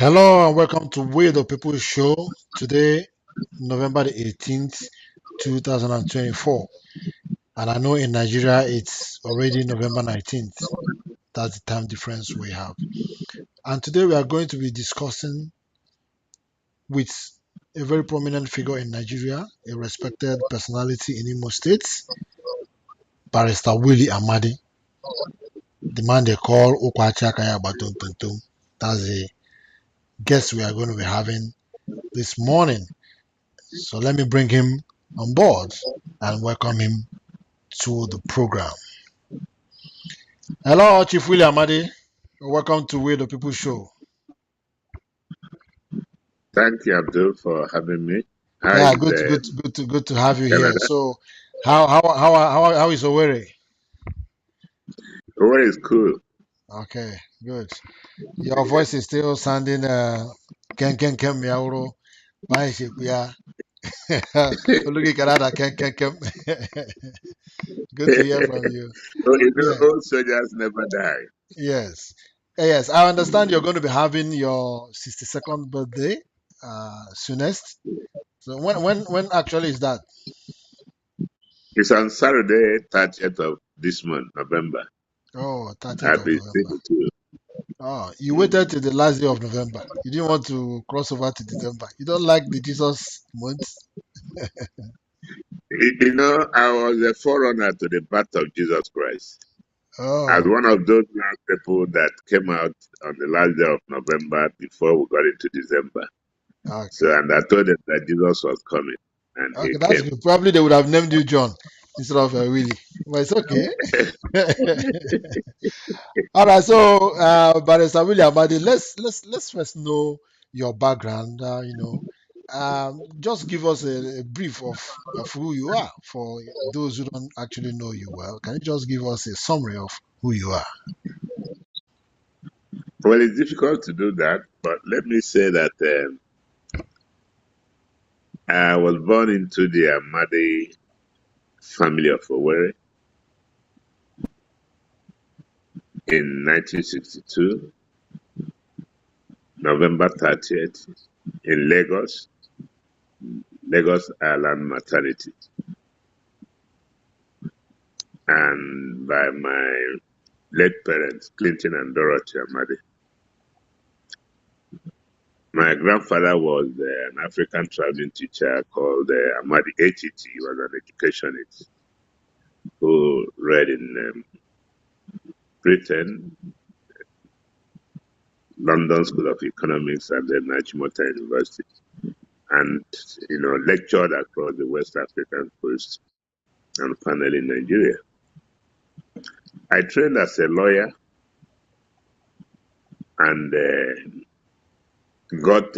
Hello and welcome to We the People Show. Today, November the 18th, 2024. And I know in Nigeria it's already November 19th. That's the time difference we have. And today we are going to be discussing with a very prominent figure in Nigeria, a respected personality in Imo State, Barrister Willie Amadi, the man they call Okwacha Kaya Batuntuntum. That's the guest we are going to be having this morning. So let me bring him on board and welcome him to the program. Hello, Chief William Amadi. Welcome to We the People Show. Thank you, Abdul, for having me. How Yeah, is good to have you here. Canada? So, how is Owerri? Where is cool? Okay, good. Your voice is still sounding ken ken miauro. Bye shikuya. Olugi Canada ken ken ken. Good to hear from you. Yeah, Old soldiers never die. yes. Yes, I understand you're going to be having your 62nd birthday soonest. So when actually is that? It's on Saturday, 30th of this month, November. Oh, 30th I'll of be November. 62. Oh, you waited till the last day of November. You didn't want to cross over to December. You don't like the Jesus month? I was a forerunner to the birth of Jesus Christ. As Oh, one of those last people that came out on the last day of November before we got into December. okay. So, and I told them that Jesus was coming, and he Okay, that's came. good. Probably they would have named you John instead of Willie. But it's okay. All right, so Barrister William Amadi, let's first know your background. Just give us a brief of who you are for those who don't actually know you well. Can you just give us a summary of who you are? Well, it's difficult to do that, but let me say that I was born into the Amadi family of Owerri in 1962, November 30th, in Lagos Island Maternity, and by my late parents, Clinton and Dorothy Amadi. My grandfather was an African traveling teacher called Amadi HET. He was an educationist who read in Britain, London School of Economics, and then Najimota University, and lectured across the West African coast and finally in Nigeria. I trained as a lawyer and got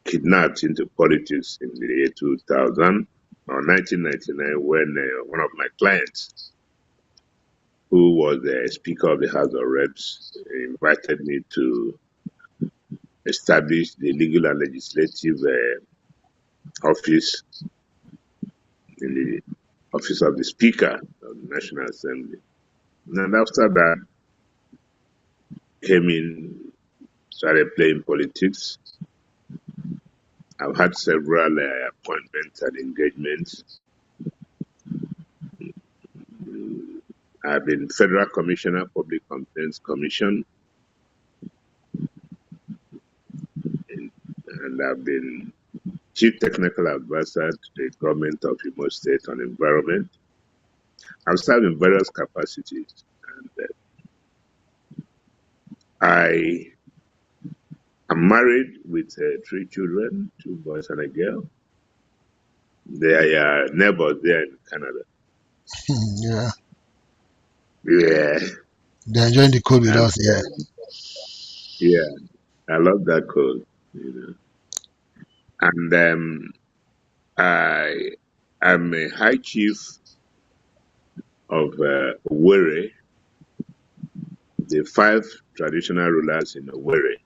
kidnapped into politics in the year 2000 or 1999 when one of my clients, who was the Speaker of the House of Reps, invited me to establish the legal and legislative office in the office of the Speaker of the National Assembly. And after that, came in, started playing politics. I've had several appointments and engagements. I've been Federal Commissioner, Public Complaints Commission, and I've been Chief Technical Advisor to the Government of Imo State on Environment. I've served in various capacities, and I am married with 3 children, 2 boys and a girl. They are neighbors there in Canada. Yeah, Yeah, they're enjoying the cold with and us. Yeah. yeah, I love that cold. And I am a High Chief of Owerri. The 5 traditional rulers in Owerri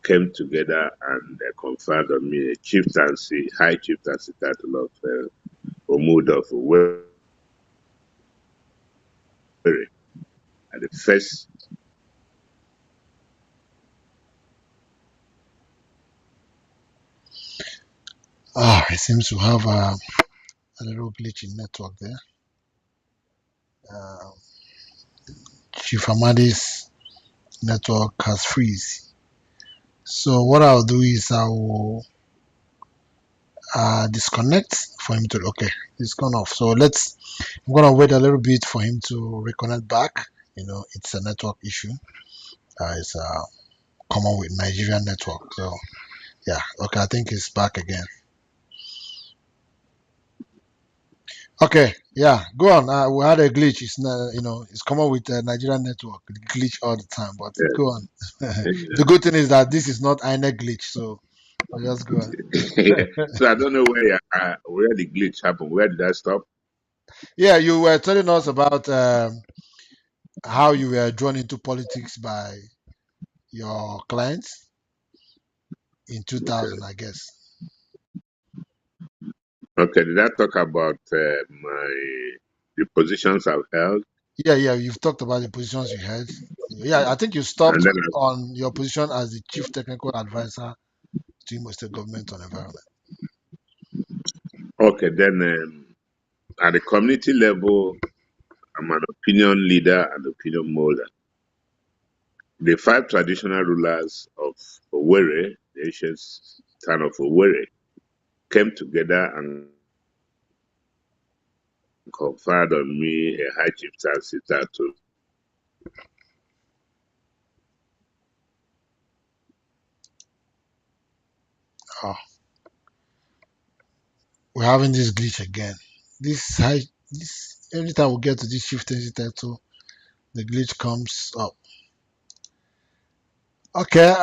came together and conferred on me a chieftaincy, High Chieftaincy title of Omud of Owerri at the first It seems to have a little glitch in network there. Uh, Chief Amadi's network has freeze. So what I'll do is I will disconnect for him to. Okay, it's gone off. So I'm gonna wait a little bit for him to reconnect back. It's a network issue. It's common with Nigerian network. So yeah, okay, I think it's back again. Okay, yeah, go on. We had a glitch. It's not, it's common with Nigerian network. It glitch all the time, but go on. The good thing is that this is not INET glitch, so I'll just go on. Yeah. So I don't know where the glitch happened. Where did I stop? Yeah, you were telling us about how you were drawn into politics by your clients in Okay. 2000, I guess. Okay. Did I talk about the positions I've held? Yeah, you've talked about the positions you had. Yeah, I think you And stopped then on your position as the chief technical advisor to Imo State Government on Environment. okay, then at the community level, I'm an opinion leader and opinion molder. The five traditional rulers of Owerri, the ancient town of Owerri, came together and conferred on me a high chieftaincy title. Oh, we're having this glitch again. This every time we get to this chieftaincy title, the glitch comes up. Okay,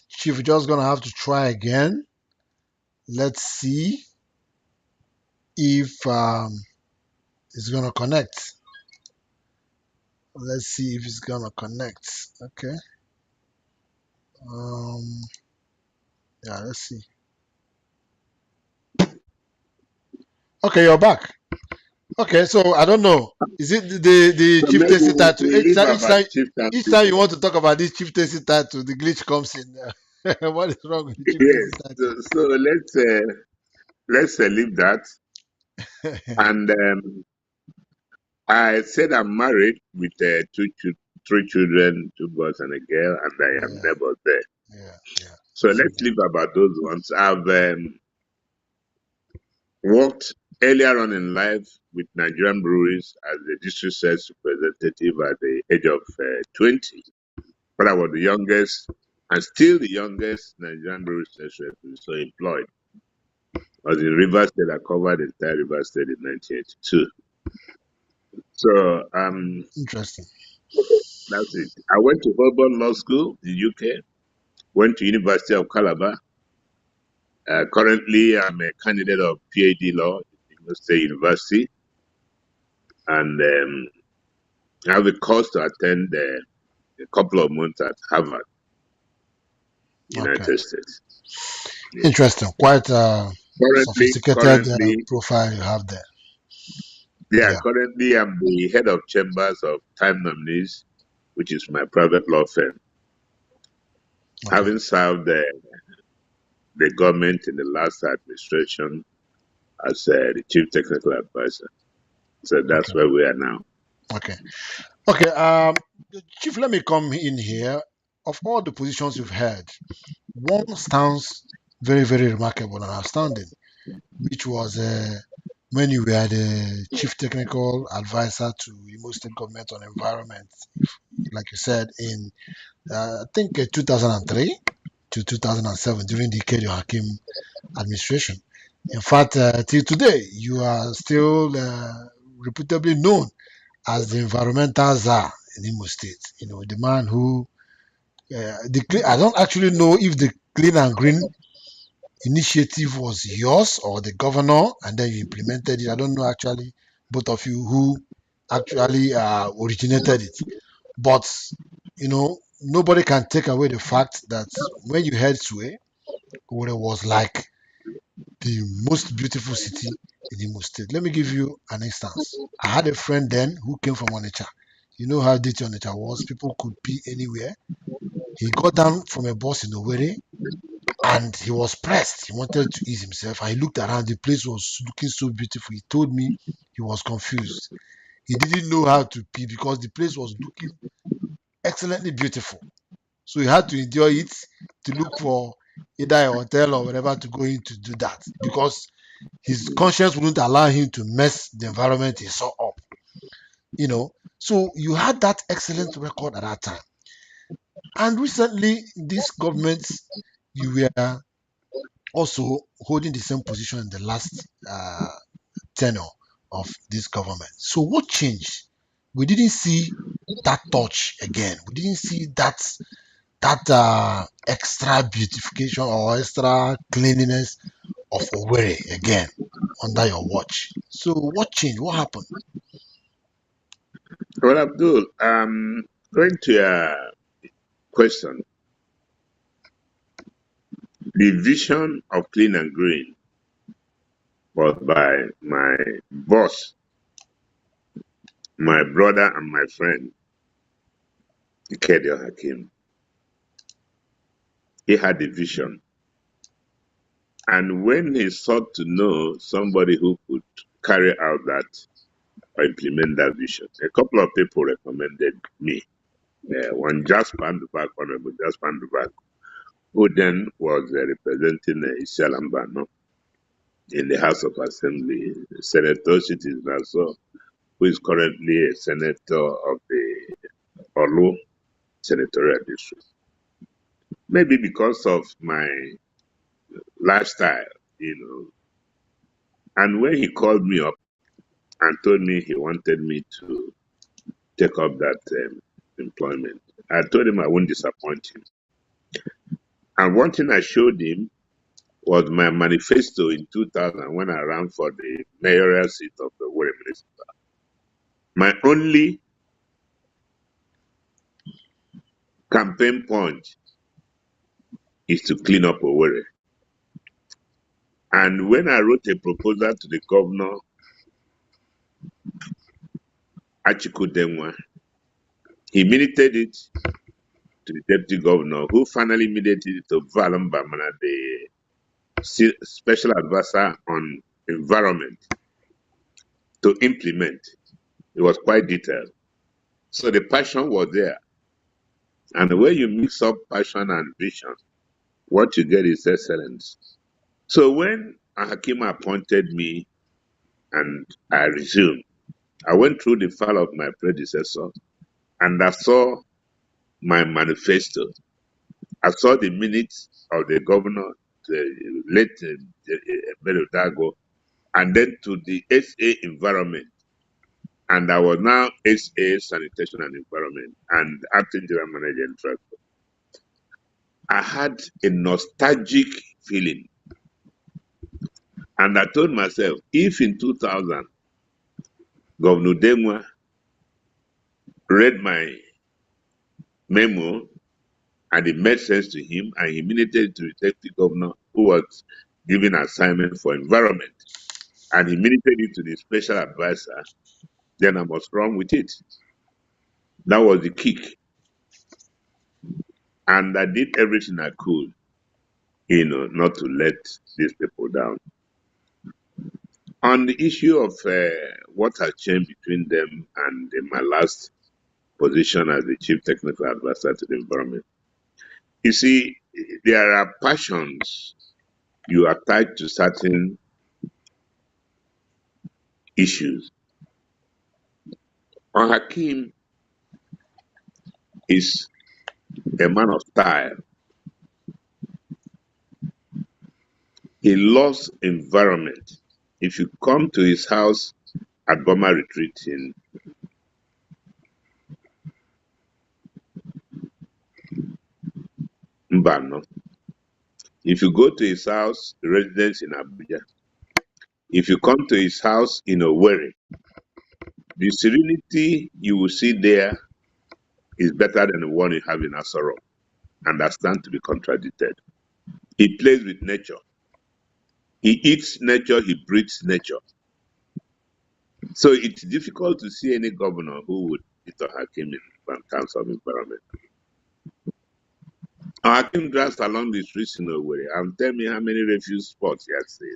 Chief, we're just gonna have to try again. Let's see if it's gonna connect. Let's see if it's gonna connect. Okay. Um. Yeah. Let's see. Okay, you're back. Okay, so I don't know. Is it the So maybe chieftaincy title? we leave about Each chieftaincy. time you want to talk about this chieftaincy title, the glitch comes in. What is wrong with the chieftaincy Yes. title? So let's leave that. And I said I'm married with three children, two boys and a girl, and I am Yeah, neighbor there. yeah, yeah. So I see let's leave about those ones. I've worked earlier on in life with Nigerian breweries as the district sales representative at the age of 20. But I was the youngest and still the youngest Nigerian brewery sales rep, so employed. I was in Rivers State. I covered the entire Rivers State in 1982. So Interesting. that's it. I went to Holborn Law School in the UK, went to University of Calabar. Currently, I'm a candidate of PhD law at Imo State University, and I have a course to attend a couple of months at Harvard, Okay. United States. Yeah. Interesting. Quite a sophisticated Currently, profile you have there. yeah, Yeah. currently I'm the head of chambers of Time Nominees, which is my private law firm. Okay. Having served the government in the last administration as the chief technical advisor. So that's Okay. where we are now. Okay. Okay. Chief, let me come in here. Of all the positions you've had, one sounds very, very remarkable and outstanding, which was when you were the chief technical advisor to Imo State Government on Environment, like you said, in I think 2003 to 2007 during the Kedio Hakim administration. In fact, till today, you are still reputably known as the environmental czar in Imo State. The man who I don't actually know if the clean and green initiative was yours or the governor, and then you implemented it. I don't know actually both of you who actually originated it, but nobody can take away the fact that when you head Sue, Owerri was like the most beautiful city in Imo State. Let me give you an instance. I had a friend then who came from Onitsha. You know how dirty Onitsha was. People could be anywhere. He got down from a bus in Owerri and he was pressed. He wanted to ease himself, and he looked around. The place was looking so beautiful. He told me he was confused. He didn't know how to pee because the place was looking excellently beautiful. So he had to enjoy it to look for either a hotel or whatever to go in to do that because his conscience wouldn't allow him to mess the environment he saw up. You know, so you had that excellent record at that time. And recently, this government, you were also holding the same position in the last tenure of this government. So what changed? We didn't see that touch again. We didn't see that extra beautification or extra cleanliness of Owerri again under your watch. So what changed? What happened? Well, Abdul, going to your question, the vision of clean and green was by my boss, my brother, and my friend, Ikedio Hakim. He had a vision. And when he sought to know somebody who could carry out that or implement that vision, a couple of people recommended me. One Jasper Ndubak, Honorable Jasper Ndubak, who then was representing Isialambano in the House of Assembly, Senator Cities Nassau, who is currently a senator of the Olu Senatorial District. Maybe because of my lifestyle, you know. And when he called me up and told me he wanted me to take up that employment, I told him I wouldn't disappoint him. And one thing I showed him was my manifesto in 2000 when I ran for the mayoral seat of the Owerri Municipal. My only campaign point is to clean up Owerri. And when I wrote a proposal to the governor, Achiku Denwa, he minuted it to the deputy governor, who finally minuted it to Valum Bamana, the special advisor on environment, to implement. It was quite detailed. So the passion was there. And the way you mix up passion and vision, what you get is excellence. So when Hakim appointed me and I resumed, I went through the file of my predecessor and I saw my manifesto. I saw the minutes of the governor, the late Bello Dago, and then to the SA environment. And I was now SA Sanitation and Environment and Acting General Manager in Transport. I had a nostalgic feeling. And I told myself, if in 2000, Governor Denwa read my memo and it made sense to him, and he immediately to the deputy governor who was given assignment for environment, and he immediately it to the special advisor, then I was wrong with it. That was the kick. And I did everything I could, not to let these people down. On the issue of what has changed between them and my last position as the chief technical advisor to the environment, you see, there are passions you attach to certain issues. Hakim is a man of style. He loves environment. If you come to his house at Burma Retreat in Mbano, if you go to his house, residence in Abuja, if you come to his house in Owerri, the serenity you will see there is better than the one you have in Asoro, and that stands to be contradicted. He plays with nature. He eats nature, he breathes nature. So it's difficult to see any governor who would beat Hakim in terms of environment. Hakim drives along the streets in Owerri and tell me how many refuse spots he has seen.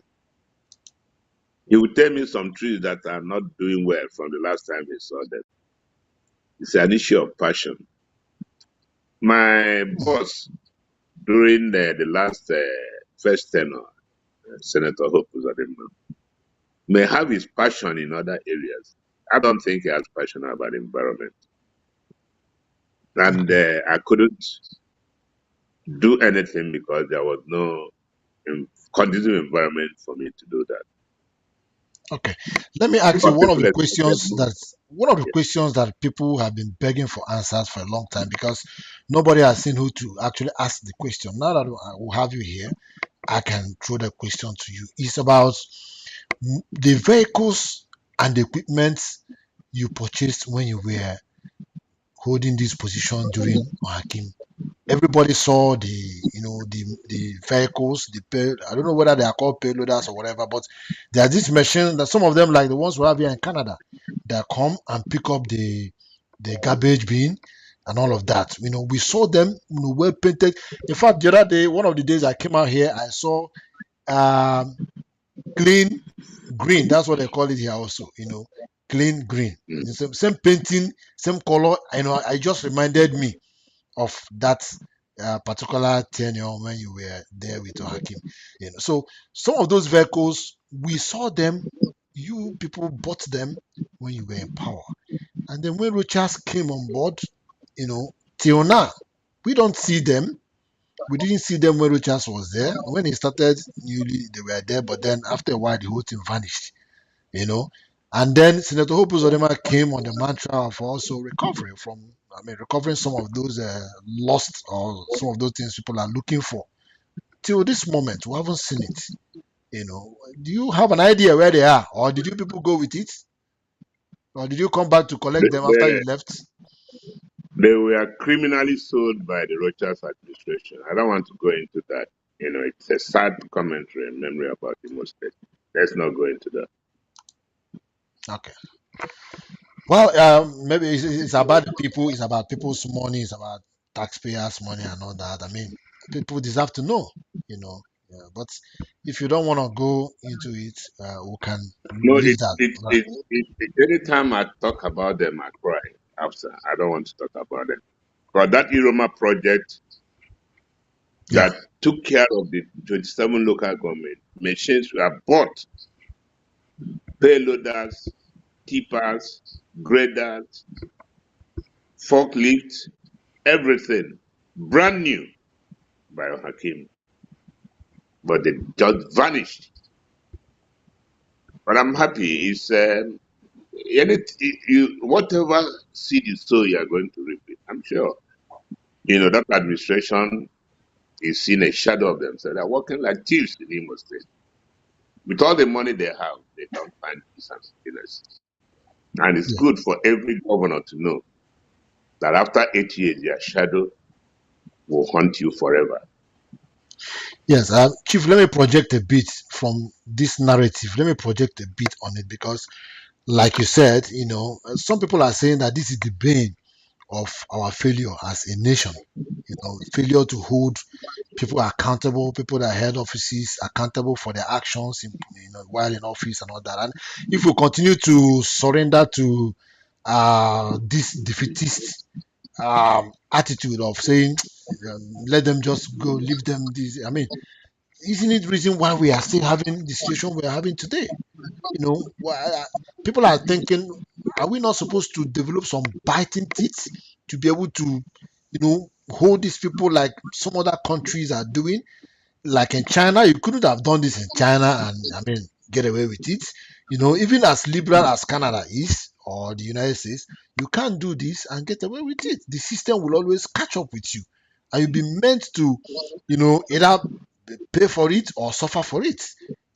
He will tell me some trees that are not doing well from the last time he saw them. It's an issue of passion. My boss during the last first tenure, Senator Hope Uzodimma, may have his passion in other areas. I don't think he has passion about the environment. And I couldn't do anything because there was no conducive environment for me to do that. Okay, let me ask you But one of people the expected questions more. that people have been begging for answers for a long time because nobody has seen who to actually ask the question. Now that I will have you here, I can throw the question to you. It's about the vehicles and the equipment you purchased when you were holding this position during Hakim. Everybody saw the vehicles, I don't know whether they are called payloaders or whatever, but there are these machines that some of them, like the ones we have here in Canada, that come and pick up the garbage bin and all of that. We saw them, well painted. In fact, the other day, one of the days I came out here, I saw um clean green. That's what they call it here also. Clean green. Mm. Same painting, same color. I just reminded me of that particular tenure when you were there with Hakim. So some of those vehicles, we saw them, you people bought them when you were in power. And then when Rochas came on board, till now, we don't see them. We didn't see them when Rochas was there. When he started newly, they were there, but then after a while, the whole thing vanished, you know. And then Senator Hope Uzodimma came on the mantra of also recovering some of those lost or some of those things people are looking for. Till this moment, we haven't seen it. Do you have an idea where they are, or did you people go with it, or did you come back to collect They, them after you they, left? they were criminally sold by the Rochas administration. I don't want to go into that. It's a sad commentary and memory about the most state. Let's not go into that. Okay. Well, maybe it's about the people. It's about people's money. It's about taxpayers' money and all that. I mean, people deserve to know, you know. Yeah, but if you don't want to go into it, we can No, leave that. Right. anytime I talk about them, I cry after. I don't want to talk about them. But that Iroma project Yeah. that took care of the 27 local government machines were bought, payloaders, tippers, graders, forklifts, everything, brand new by Hakim. But they just vanished. But I'm happy. It's whatever seed you sow, you are going to reap it. I'm sure. That administration is seeing a shadow of themselves. They're working like thieves in Imo State. With all the money they have, they don't find peace and happiness. And it's Yeah. good for every governor to know that after 8 years, their shadow will haunt you forever. Yes, Chief. Let me project a bit from this narrative. Let me project a bit on it because, like you said, some people are saying that this is the bane of our failure as a nation. Failure to hold people are accountable, people that head offices accountable for their actions while in office and all that. And if we continue to surrender to this defeatist attitude of saying, let them just go, leave them this, I mean, isn't it reason why we are still having the situation we are having today? People are thinking, are we not supposed to develop some biting teeth to be able to, hold these people like some other countries are doing? Like in China, you couldn't have done this in China and, I mean, get away with it. Even as liberal as Canada is or the United States, you can't do this and get away with it. The system will always catch up with you, and you'll be meant to, either pay for it or suffer for it.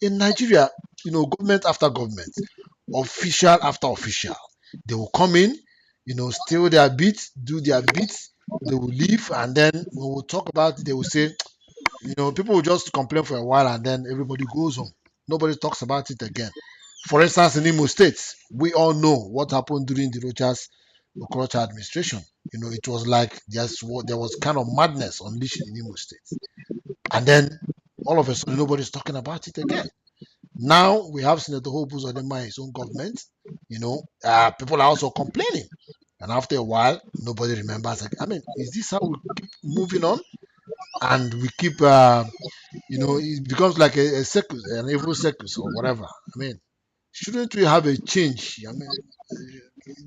In Nigeria, government after government, official after official, they will come in, steal their bits, do their bits, they will leave, and then when we talk about it, they will say, people will just complain for a while and then everybody goes home. Nobody talks about it again. For instance, in Imo State, we all know what happened during the Rochas Okorocha administration. It was like there was kind of madness unleashed in Imo State. And then all of a sudden, nobody's talking about it again. Now we have Senator Hope Uzodinma in his own government. People are also complaining. And after a while, nobody remembers. I mean, is this how we keep moving on? And we keep, it becomes like a circus, an evil circus or whatever. I mean, shouldn't we have a change? I mean,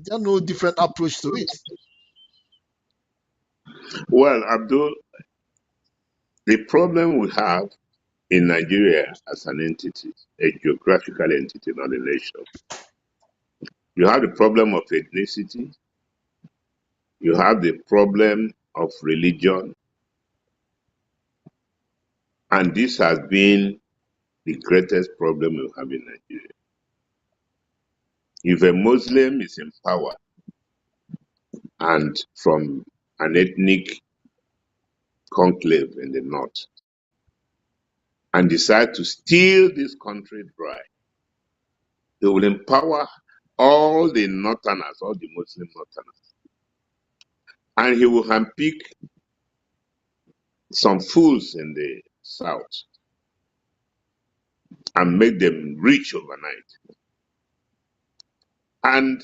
there's no different approach to it. Well, Abdul, the problem we have in Nigeria as an entity, a geographical entity, not a nation, you have the problem of ethnicity, you have the problem of religion, and this has been the greatest problem we have in Nigeria. If a Muslim is in power and from an ethnic conclave in the north and decide to steal this country dry, they will empower all the northerners, all the Muslim northerners, and he will handpick some fools in the south and make them rich overnight. And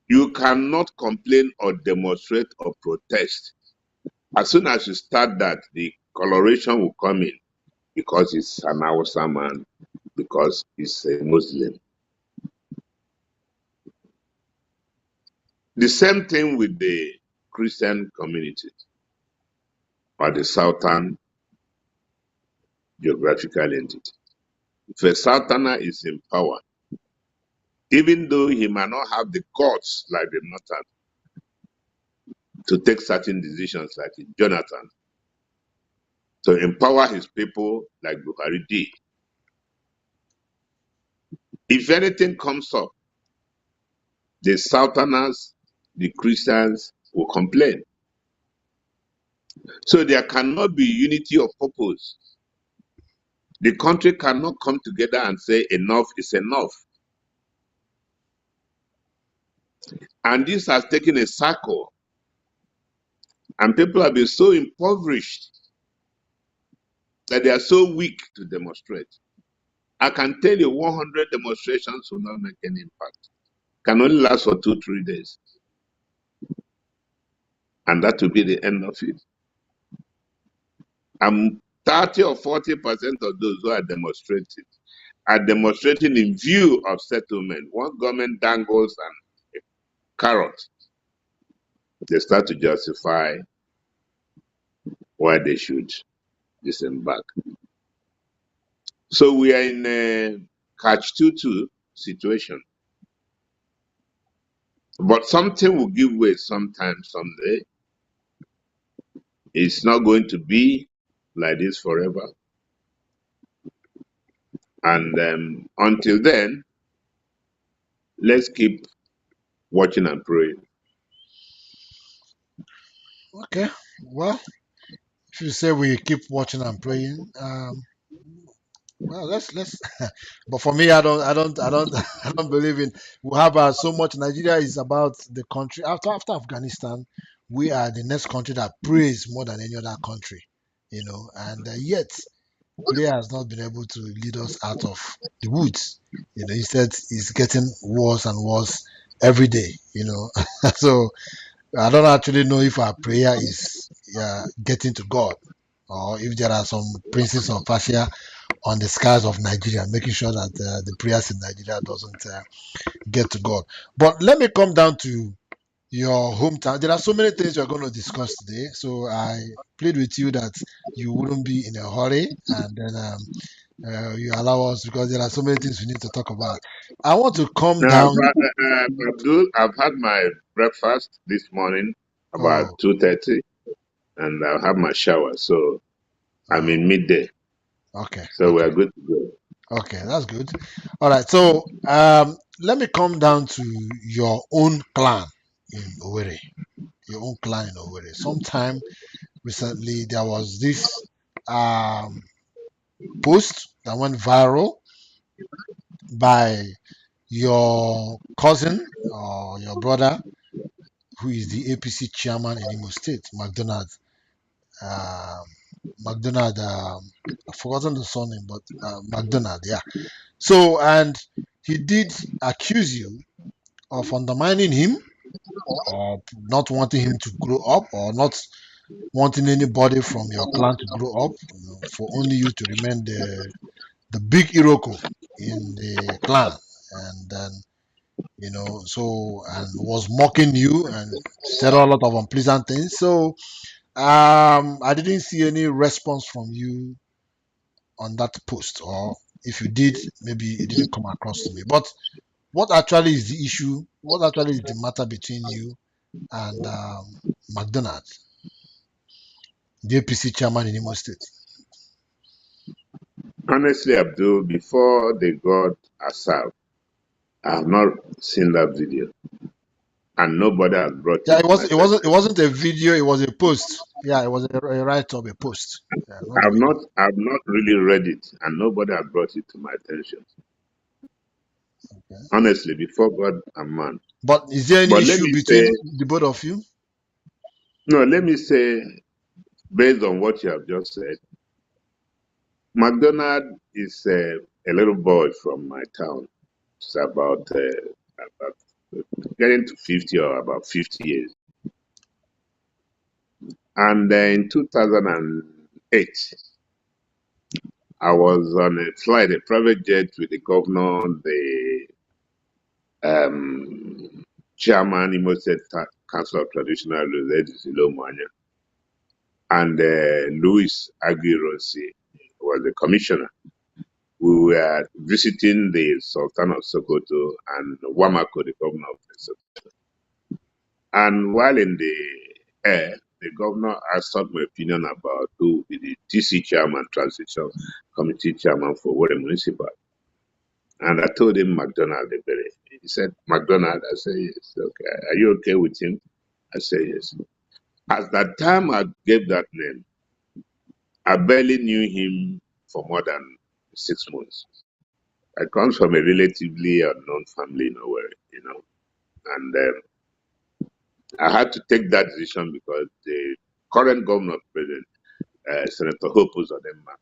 you cannot complain or demonstrate or protest. As soon as you start that, the coloration will come in because it's an Hausa man, because he's a Muslim. The same thing with the Christian community or the southern geographical entity. If a southerner is in power, even though he might not have the guts like the northern to take certain decisions like Jonathan, to empower his people like Buhari did, if anything comes up, the southerners, the Christians will complain. So there cannot be unity of purpose. The country cannot come together and say enough is enough. And this has taken a cycle. And people have been so impoverished that they are so weak to demonstrate. I can tell you 100 demonstrations will not make any impact. Can only last for 2-3 days. And that will be the end of it. And 30 or 40% of those who are demonstrating in view of settlement. Once government dangles and carrot, they start to justify why they should disembark. So we are in a catch-22 situation. But something will give way sometime, someday. It's not going to be like this forever. And until then, let's keep watching and praying. Okay, well, if you say we keep watching and praying, well, let's. But for me, I don't believe in. We have so much. Nigeria is about the country. After Afghanistan, we are the next country that prays more than any other country. And yet prayer has not been able to lead us out of the woods. Instead, it's getting worse and worse every day. So I don't actually know if our prayer is getting to God, or if there are some princes of Persia on the skies of Nigeria, making sure that the prayers in Nigeria doesn't get to God. But let me come down to your hometown. There are so many things we're going to discuss today, so I plead with you that you wouldn't be in a hurry, and then you allow us, because there are so many things we need to talk about. I want to come Now, down. Abdul, I've had my breakfast this morning about Oh, 2:30, and I'll have my shower. So I'm oh, in midday. okay, So okay, we're good to go. okay. That's good. All right. So let me come down to your own clan in Owerri. Your own clan in Owerri. Sometime recently, there was this um, post that went viral by your cousin or your brother who is the APC chairman in Imo State, McDonald. McDonald, I've forgotten the surname, but McDonald, yeah. So, and he did accuse you of undermining him, or not wanting him to grow up, or not wanting anybody from your clan to grow up, for only you to remain the big Iroko in the clan. And then, so, and was mocking you and said a lot of unpleasant things. So, I didn't see any response from you on that post, or if you did, maybe it didn't come across to me. But what actually is the issue? What actually is the matter between you and McDonald, the APC chairman in Imo State? Honestly, Abdul, before they got Asaf, I have not seen that video, and nobody has brought Yeah, it to my it attention. wasn't a video. It was a post. Yeah, it was a write-up, a post. Yeah, not a video. I've not really read it, and nobody has brought it to my attention. Okay. Honestly, before God and man. But is there any But let issue me say, between the both of you? no, let me say, based on what you have just said, McDonald is a little boy from my town. It's about getting to 50 or about 50 years. And in 2008, I was on a flight, a private jet with the governor, the chairman, Imo State Council of Traditional Religions, Ilomania, and Louis Aguirre was the commissioner. We were visiting the Sultan of Sokoto and Wamako, the governor of Sokoto. And while in the air, the governor asked my opinion about who would be the TC chairman, Transition Committee chairman for Warren Municipal. And I told him McDonald Ebere. He said, McDonald? I said, yes. Okay. Are you okay with him? I said, yes. At that time I gave that name, I barely knew him for more than 6 months. I come from a relatively unknown family in Owerri, and I had to take that decision because the current governor, President Senator Hope Uzodimma,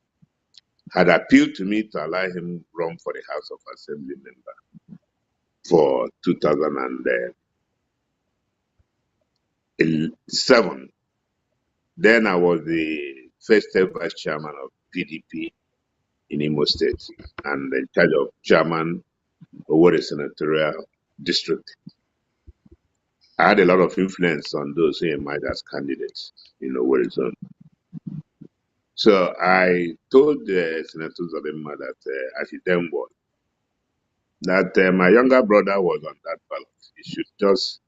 had appealed to me to allow him run for the House of Assembly member for 2007. Then I was the first ever vice chairman of PDP in Imo State and in charge of chairman Owerri Senatorial District. I had a lot of influence on those who emerged as candidates in Owerri Zone. So I told Senator Uzodimma that as he then was, that my younger brother was on that ballot. He should just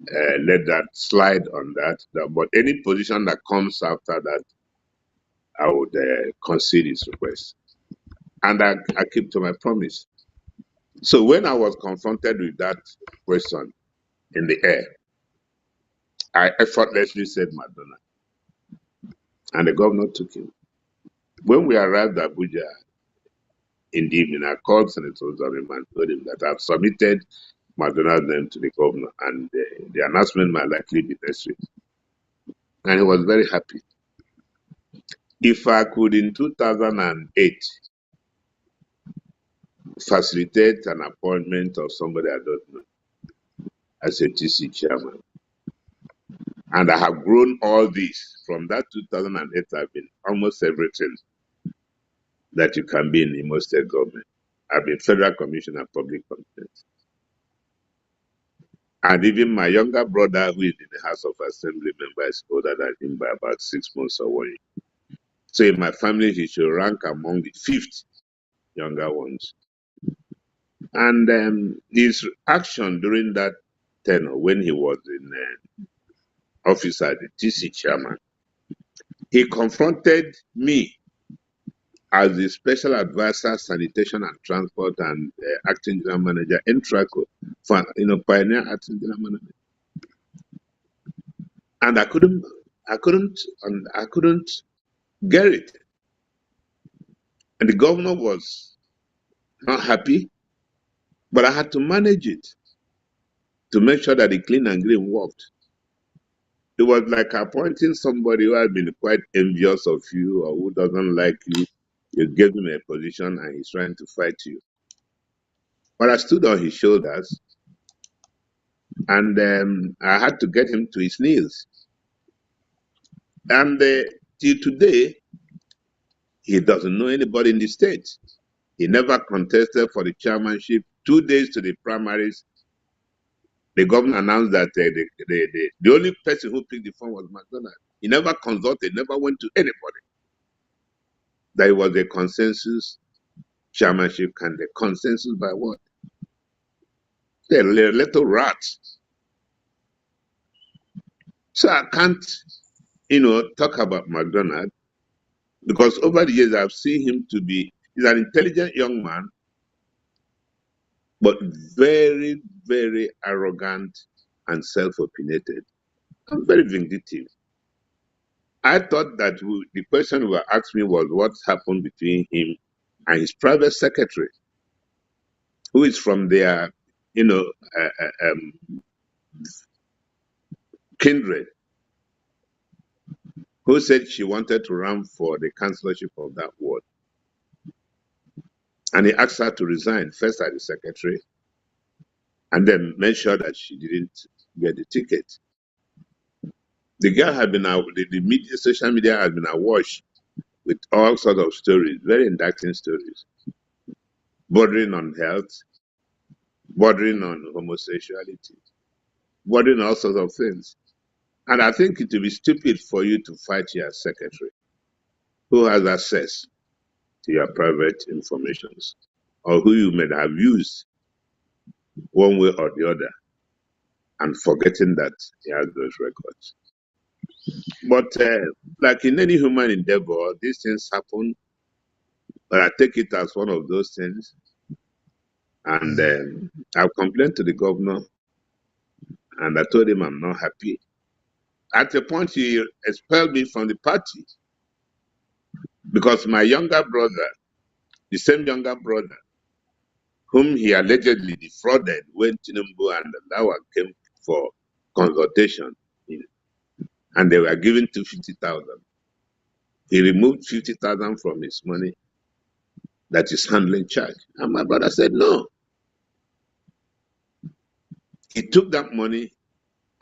let that slide on that. But any position that comes after that, I would concede his request. And I keep to my promise. So when I was confronted with that question in the air, I effortlessly said Madonna. And the governor took him. When we arrived at Abuja in the evening, I called Senator Uzodimma and told him that I've submitted Madonna's name to the governor and the announcement might likely be next week. And he was very happy. If I could, in 2008, facilitate an appointment of somebody I don't know as a TC chairman, and I have grown all this from that 2008, I've been almost everything that you can be in the Imo State government. I've been Federal Commissioner of Public Complaints. And even my younger brother, who is in the House of Assembly member, is older than him by about 6 months or 1 year. So in my family, he should rank among the 5th younger ones. And his action during that tenure, when he was in office as the TC chairman, he confronted me as the special advisor, sanitation and transport, and acting general manager in Traco, for pioneer acting general manager. And I couldn't get it. And the governor was not happy, but I had to manage it to make sure that the clean and green worked. It was like appointing somebody who has been quite envious of you or who doesn't like you. You gave him a position and he's trying to fight you. But I stood on his shoulders and I had to get him to his knees. And till today, he doesn't know anybody in the state. He never contested for the chairmanship. 2 days to the primaries, the governor announced that the only person who picked the phone was McDonald. He never consulted, never went to anybody. That was a consensus chairmanship candidate. Consensus by what? They're little rats. So I can't, talk about McDonald because over the years I've seen him to be, he's an intelligent young man, but very, very arrogant and self-opinionated and very vindictive. I thought that the question you were asking me was what happened between him and his private secretary, who is from their, kindred, who said she wanted to run for the councillorship of that ward. And he asked her to resign first as the secretary and then made sure that she didn't get the ticket. The girl had been, the media, social media has been awash with all sorts of stories, very indicting stories, bordering on health, bordering on homosexuality, bordering on all sorts of things. And I think it would be stupid for you to fight your secretary who has access to your private informations or who you may have used one way or the other and forgetting that he has those records. But like in any human endeavor, these things happen, but I take it as one of those things. And I've complained to the governor and I told him I'm not happy. At a point, he expelled me from the party because my younger brother, the same younger brother, whom he allegedly defrauded when Tinubu and Lawa came for consultation, and they were given 250,000. He removed 50,000 from his money that is handling charge. And my brother said, no. He took that money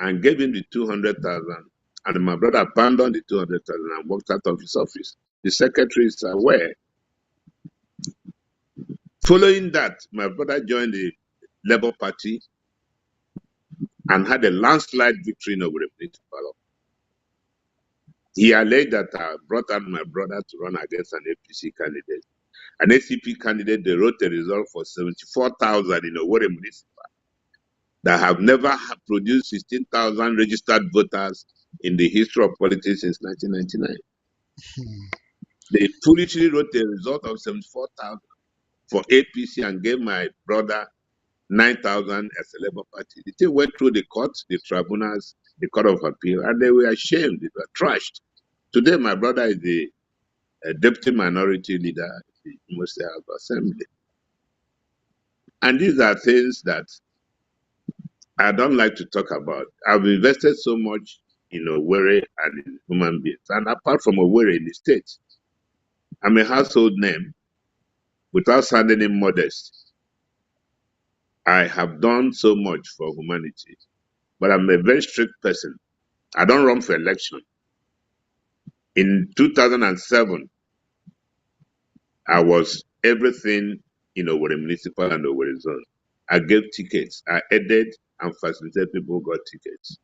and gave him the 200,000. And my brother abandoned the 200,000 and walked out of his office. The secretary is aware. Following that, my brother joined the Labour Party and had a landslide victory in Owerri Municipal. He alleged that I brought out my brother to run against an APC candidate. An ACP candidate, they wrote a result for 74,000 in Owerri Municipal that have never produced 16,000 registered voters in the history of politics since 1999. They foolishly wrote a result of 74,000 for APC and gave my brother 9,000 as a Labour Party. The thing went through the courts, the tribunals, the Court of Appeal, and they were ashamed, they were trashed. Today, my brother is the deputy minority leader of the Imo State House of Assembly. And these are things that I don't like to talk about. I've invested so much in Owerri and in human beings. And apart from Owerri in the States, I'm a household name without sounding immodest. I have done so much for humanity, but I'm a very strict person. I don't run for election. In 2007, I was everything in Owerri Municipal and Owerri Zone. I gave tickets. I aided and facilitated people who got tickets.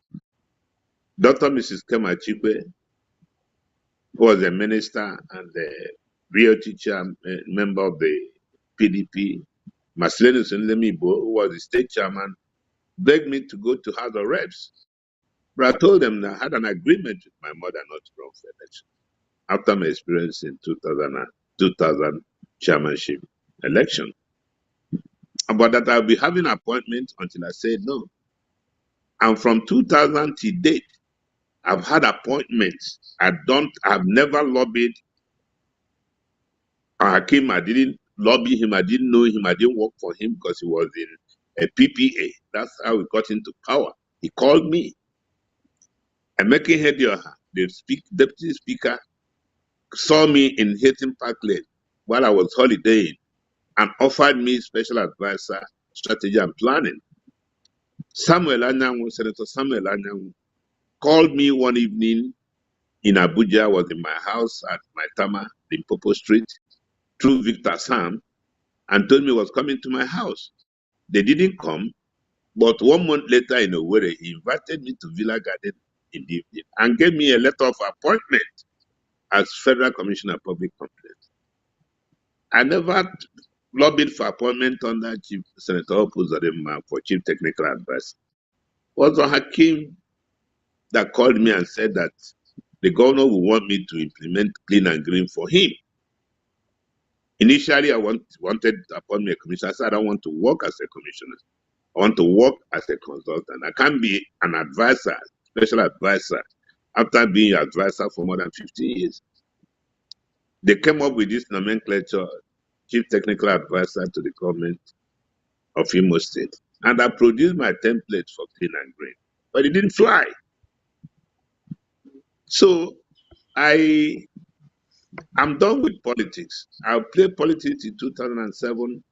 Dr. Mrs. Kema Chikwe, who was a minister and a real teacher, member of the PDP, Maslenus Nlemibo, who was the state chairman, begged me to go to House of Reps. But I told them that I had an agreement with my mother not to run for election after my experience in 2000 chairmanship election. But that I'll be having appointments until I said no. And from 2000 to date, I've had appointments. I've never lobbied Hakim. I didn't lobby him. I didn't know him. I didn't work for him because he was in a PPA. That's how we got into power. He called me. Emeka Hedioha, the deputy speaker, saw me in Hilton Park Lane while I was holidaying and offered me special advisor, strategy and planning. Senator Samuel Anyanwu, called me one evening in Abuja, was in my house at Maitama, Limpopo Street, through Victor Sam, and told me he was coming to my house. They didn't come, but 1 month later in Owerri, he invited me to Villa Garden in the evening and gave me a letter of appointment as Federal Commissioner of Public Complaints. I never lobbied for appointment under Chief Senator Opuzodinma for Chief Technical Advisor. It was Hakim that called me and said that the governor would want me to implement clean and green for him. Initially, I wanted to appoint me a commissioner. I said, I don't want to work as a commissioner. I want to work as a consultant. I can't be an advisor, special advisor, after being an advisor for more than 15 years. They came up with this nomenclature, Chief Technical Advisor to the government of Imo State. And I produced my template for clean and green, but it didn't fly. So I'm done with politics. I played politics in 2007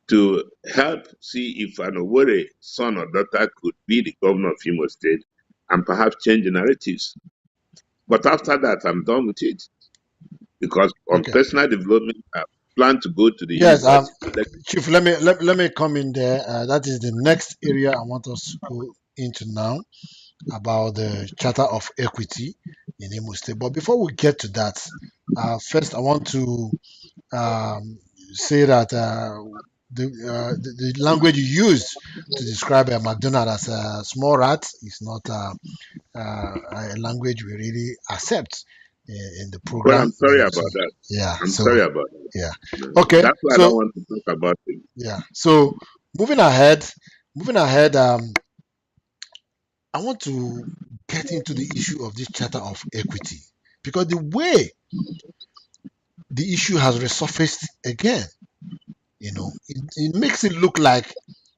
to help see if an Owerri son or daughter could be the governor of Imo State and perhaps change the narratives. But after that, I'm done with it. Because on personal development, I plan to go to the university. Chief, let me come in there. That is the next area I want us to go into now, about the Charter of Equity in Imo State. But before we get to that, first I want to say that the language you used to describe McDonald as a small rat is not a language we really accept in the program. Well, I'm sorry about that. Yeah, I'm sorry about that. Yeah. Okay. That's why I don't want to talk about it. Yeah. So moving ahead, I want to get into the issue of this Charter of Equity, because the way the issue has resurfaced again, it makes it look like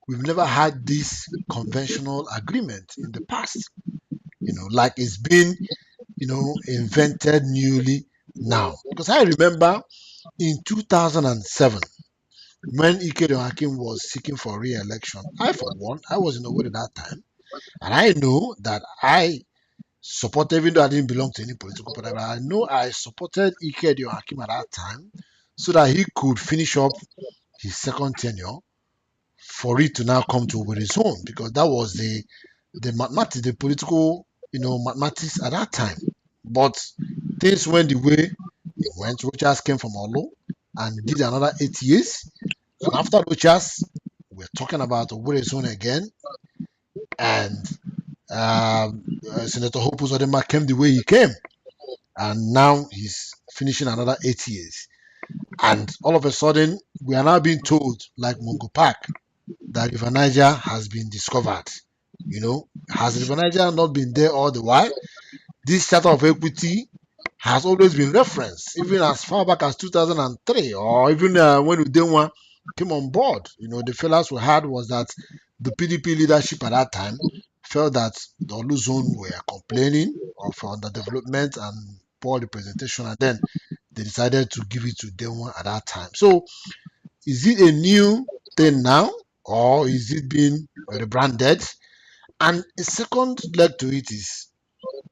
we've never had this conventional agreement in the past, like it's been, invented newly now. Because I remember in 2007, when Ike Hakim was seeking for re-election, I, for one, I was in Owerri at that time, and I know that I supported, even though I didn't belong to any political party, but I know I supported Ike Hakim at that time so that he could finish up his second tenure for it to now come to Owerri's own, because that was the mathematics, the political, mathematics at that time. But things went the way it went. Rochas came from Olo and did another 8 years. And after Rochas, we're talking about Owerri's own again. And Senator Hope Uzodinma came the way he came. And now he's finishing another 8 years. And all of a sudden, we are now being told, like Mungo Park, that River Niger has been discovered. Has River Niger not been there all the while? This Charter of Equity has always been referenced, even as far back as 2003, or even when Udenwa came on board. The fellas we had was that the PDP leadership at that time felt that the Olu zone were complaining of underdevelopment and poor representation, and then they decided to give it to Denwa at that time. So, is it a new thing now, or is it being rebranded? And a second leg to it is,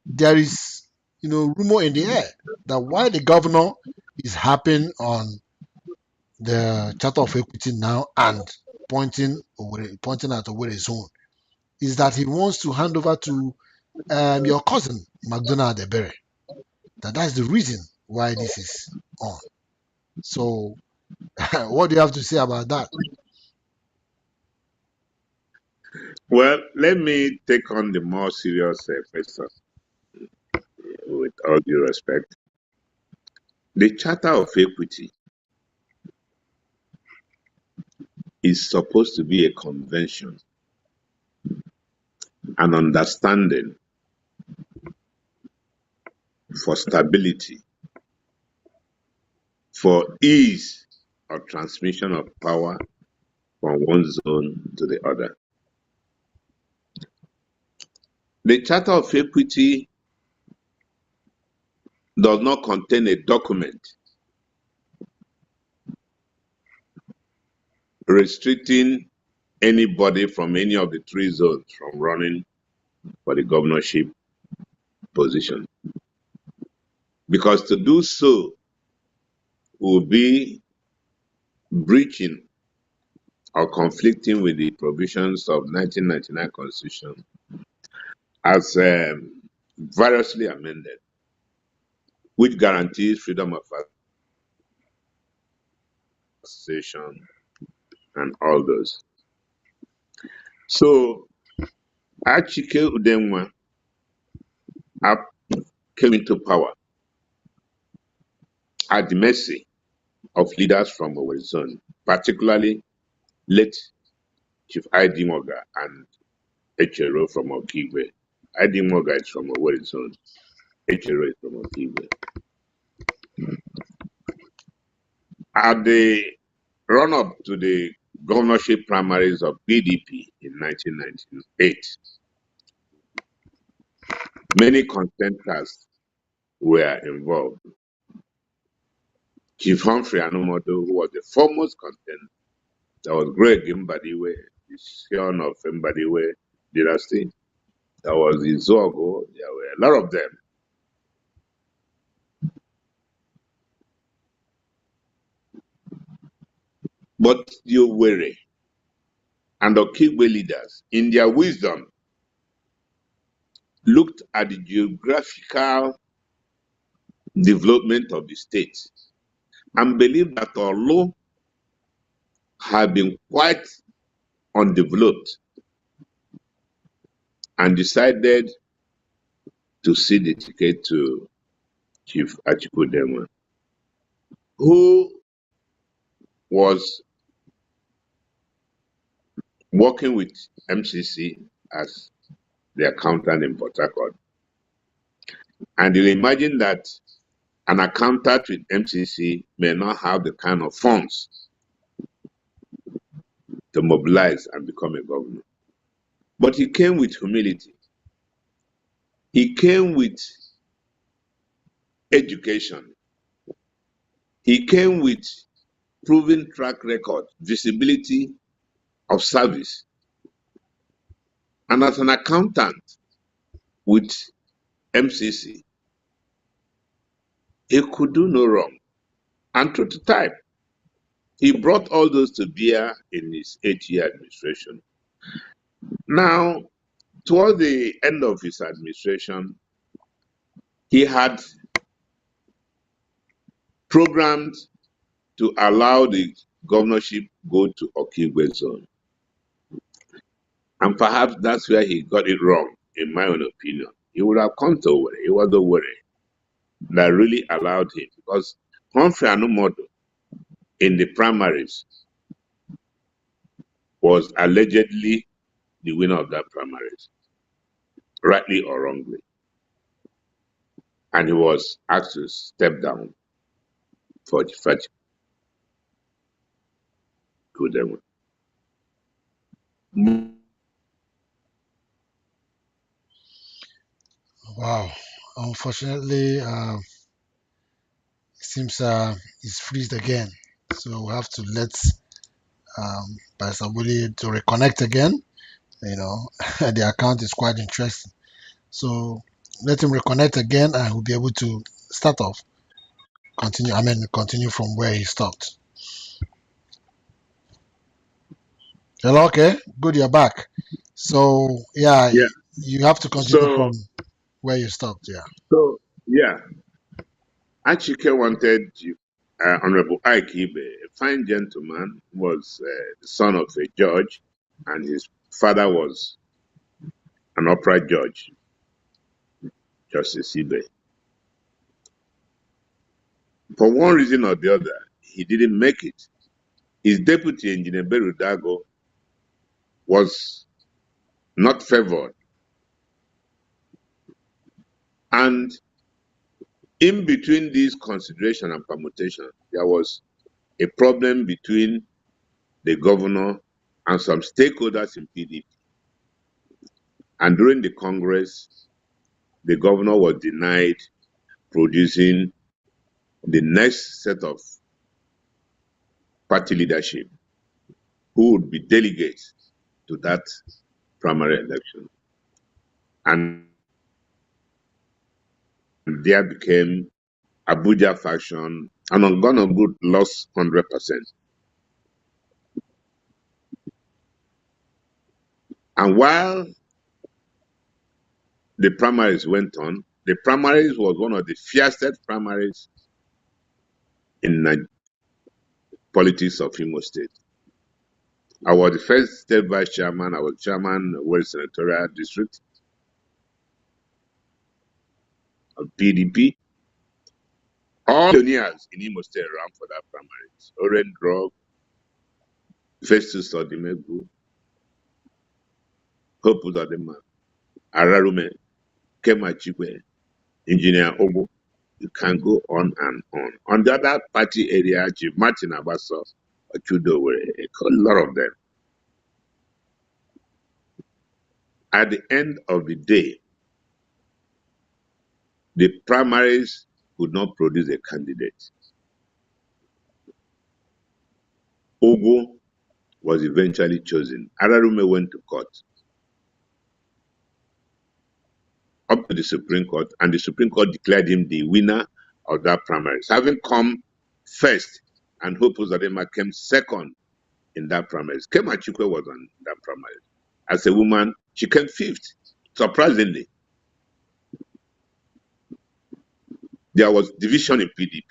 there is, rumor in the air that while the governor is harping on the Charter of Equity now and pointing at Owerri's own, is that he wants to hand over to your cousin, McDonald Ebere. That's the reason why this is on. So, what do you have to say about that? Well, let me take on the more serious question, with all due respect. The Charter of Equity is supposed to be a convention, an understanding for stability, for ease of transmission of power from one zone to the other. The Charter of Equity does not contain a document restricting anybody from any of the three zones from running for the governorship position. Because to do so will be breaching or conflicting with the provisions of 1999 Constitution as variously amended, which guarantees freedom of association and all those. So Achike Udenwa came into power at the mercy of leaders from our zone, particularly late Chief I.D. Moga and Echero from Okigwe. I.D. Moga is from our zone. Echero is from Okigwe. At the run-up to the governorship primaries of PDP in 1998, many contenders were involved. Chief Humphrey Anomoto, who was the foremost contender, there was Greg Mbadiwe, the son of Mbadiwe dynasty. There was Izogo, there were a lot of them. But the Owerri and Okigwe leaders, in their wisdom, looked at the geographical development of the state and believed that Orlu had been quite undeveloped and decided to cede the ticket to Chief Achike Udenwa, who was working with MCC as the accountant in Port Harcourt. And you imagine that an accountant with MCC may not have the kind of funds to mobilize and become a governor. But he came with humility. He came with education. He came with proven track record, visibility of service. And as an accountant with MCC, he could do no wrong. And true to type, he brought all those to bear in his 8-year administration. Now, toward the end of his administration, he had programmed to allow the governorship go to Okigwe zone. And perhaps that's where he got it wrong, in my own opinion. He would have come to Owerri. It was Owerri that really allowed him, because Humphrey Anomoto in the primaries was allegedly the winner of that primaries, rightly or wrongly. And he was asked to step down for the Achike Udenwa. Wow. Unfortunately, it seems it's freezed again. So we'll have to let Pastor Bully to reconnect again. You know, the account is quite interesting. So let him reconnect again and we'll be able to start off. Continue from where he stopped. Hello, okay. Good, you're back. So yeah, Yeah. you have to continue from where you stopped, yeah. So, yeah. Achike wanted Honorable Ike Ibe, a fine gentleman, was the son of a judge, and his father was an upright judge, Justice Ibe. For one reason or the other, he didn't make it. His deputy, Engineer Beru Dago, was not favored. And in between these consideration and permutation, there was a problem between the governor and some stakeholders in PDP. And during the Congress, the governor was denied producing the next set of party leadership who would be delegates to that primary election. And there became Abuja faction, and Ogonogu lost 100%. And while the primaries went on, the primaries was one of the fiercest primaries in the politics of Imo State. I was the first state vice chairman. I was chairman of West Senatorial District of PDP. All pioneers in Imo State ran for that primaries. Oren Drog, Festus Odimegu, Hope Uzodimma, Ararume, Kema Chikwe, Engineer Ogo. You can go on and on. On the other party area, Chief Martin Abaso, Ochudo, a lot of them. At the end of the day, the primaries could not produce a candidate. Ogo was eventually chosen. Ararume went to court, up to the Supreme Court, and the Supreme Court declared him the winner of that primaries, having come first, and Hope Uzodimma came second in that primaries. Kema Chikwe was on that primaries. As a woman, she came fifth, surprisingly. There was division in PDP.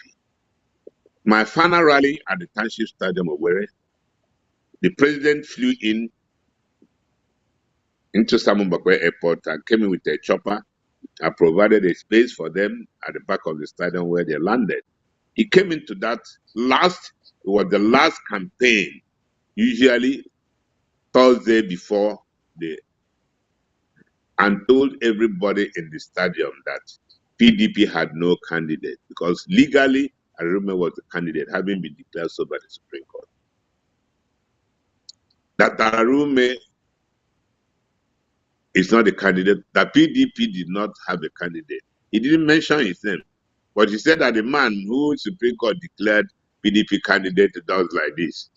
My final rally at the Township Stadium of Owerri, the president flew into Simon Bakwe Airport and came in with a chopper. I provided a space for them at the back of the stadium where they landed. He came into that it was the last campaign, usually Thursday before and told everybody in the stadium that PDP had no candidate because legally Ararume was the candidate, having been declared so by the Supreme Court. That Ararume is not a candidate, that PDP did not have a candidate. He didn't mention his name, but he said that the man who Supreme Court declared PDP candidate does like this.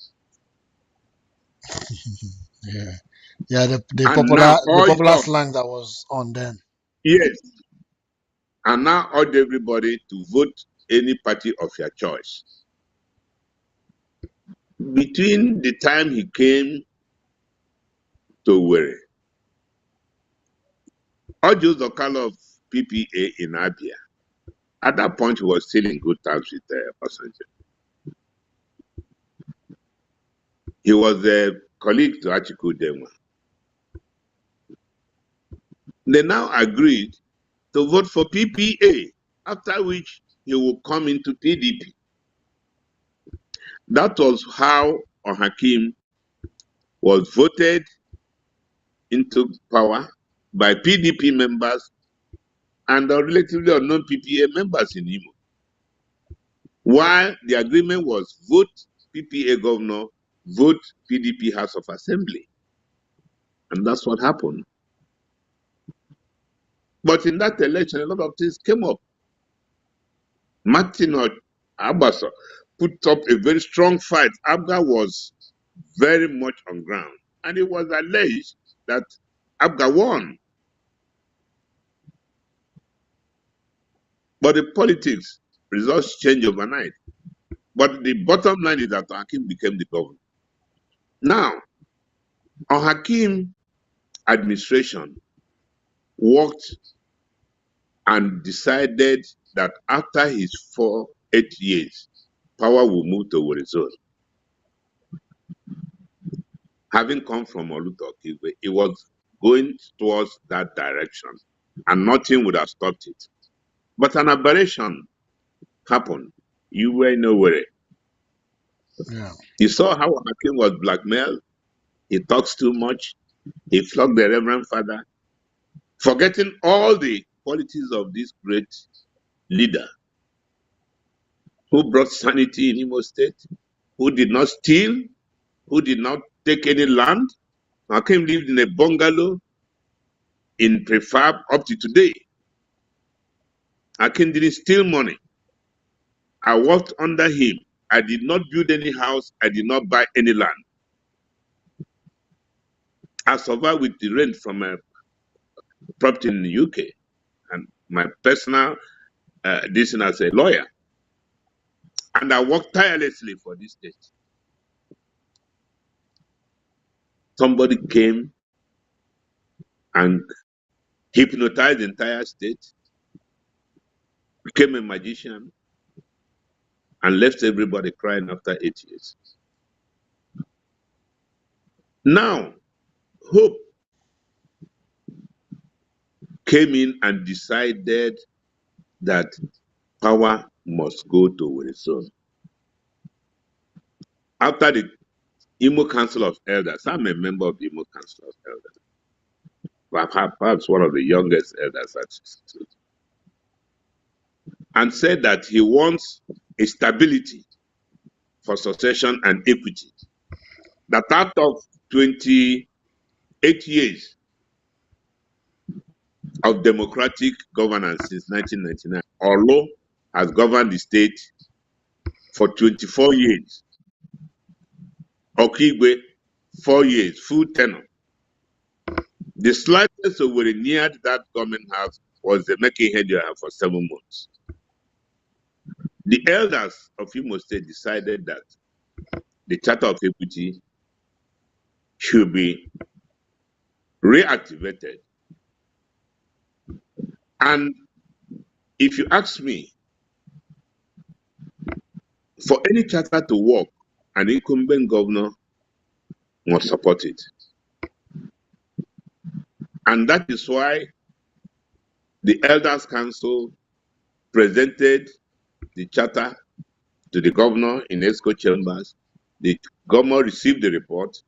Yeah, the popular slang that was on then. Yes. And now urge everybody to vote any party of your choice. Between the time he came to Owerri, Orji Uzokala of PPA in Abia, at that point he was still in good terms with Obasanjo. He was a colleague to Atiku Denwa. They now agreed to vote for PPA, after which he will come into PDP. That was how Ohakim was voted into power by PDP members and the relatively unknown PPA members in Imo. While the agreement was vote PPA governor, vote PDP House of Assembly. And that's what happened. But in that election, a lot of things came up. Martin Abaso put up a very strong fight. Abga was very much on ground. And it was alleged that Abga won. But the politics, results change overnight. But the bottom line is that Hakim became the governor. Now, Hakim administration worked and decided that after his 8 years, power will move to Owerri Zone. Having come from Oluto Okigwe, it was going towards that direction, and nothing would have stopped it. But an aberration happened. You were in Owerri. Yeah. You saw how Hakim was blackmailed. He talks too much. He flogged the Reverend Father, forgetting all the qualities of this great leader who brought sanity in Imo State, who did not steal, who did not take any land. Hakim lived in a bungalow in prefab up to today. Akin didn't steal money. I worked under him. I did not build any house. I did not buy any land. I survived with the rent from a property in the UK and my personal this as a lawyer. And I worked tirelessly for this state. Somebody came and hypnotized the entire state, became a magician, and left everybody crying after 8 years. Now, Hope came in and decided that power must go to Wilson. After the Imo Council of Elders, I'm a member of the Imo Council of Elders, perhaps one of the youngest elders at Institute, and said that he wants a stability for succession and equity. That out of 28 years of democratic governance since 1999, Orlo has governed the state for 24 years. Okigwe, 4 years, full tenure. The slightest we neared that government house was the Meki Hedia for 7 months. The elders of Imo State decided that the Charter of Equity should be reactivated. And if you ask me, for any charter to work, an incumbent governor must support it. And that is why the Elders Council presented the charter to the governor in ESCO chambers. The governor received the report,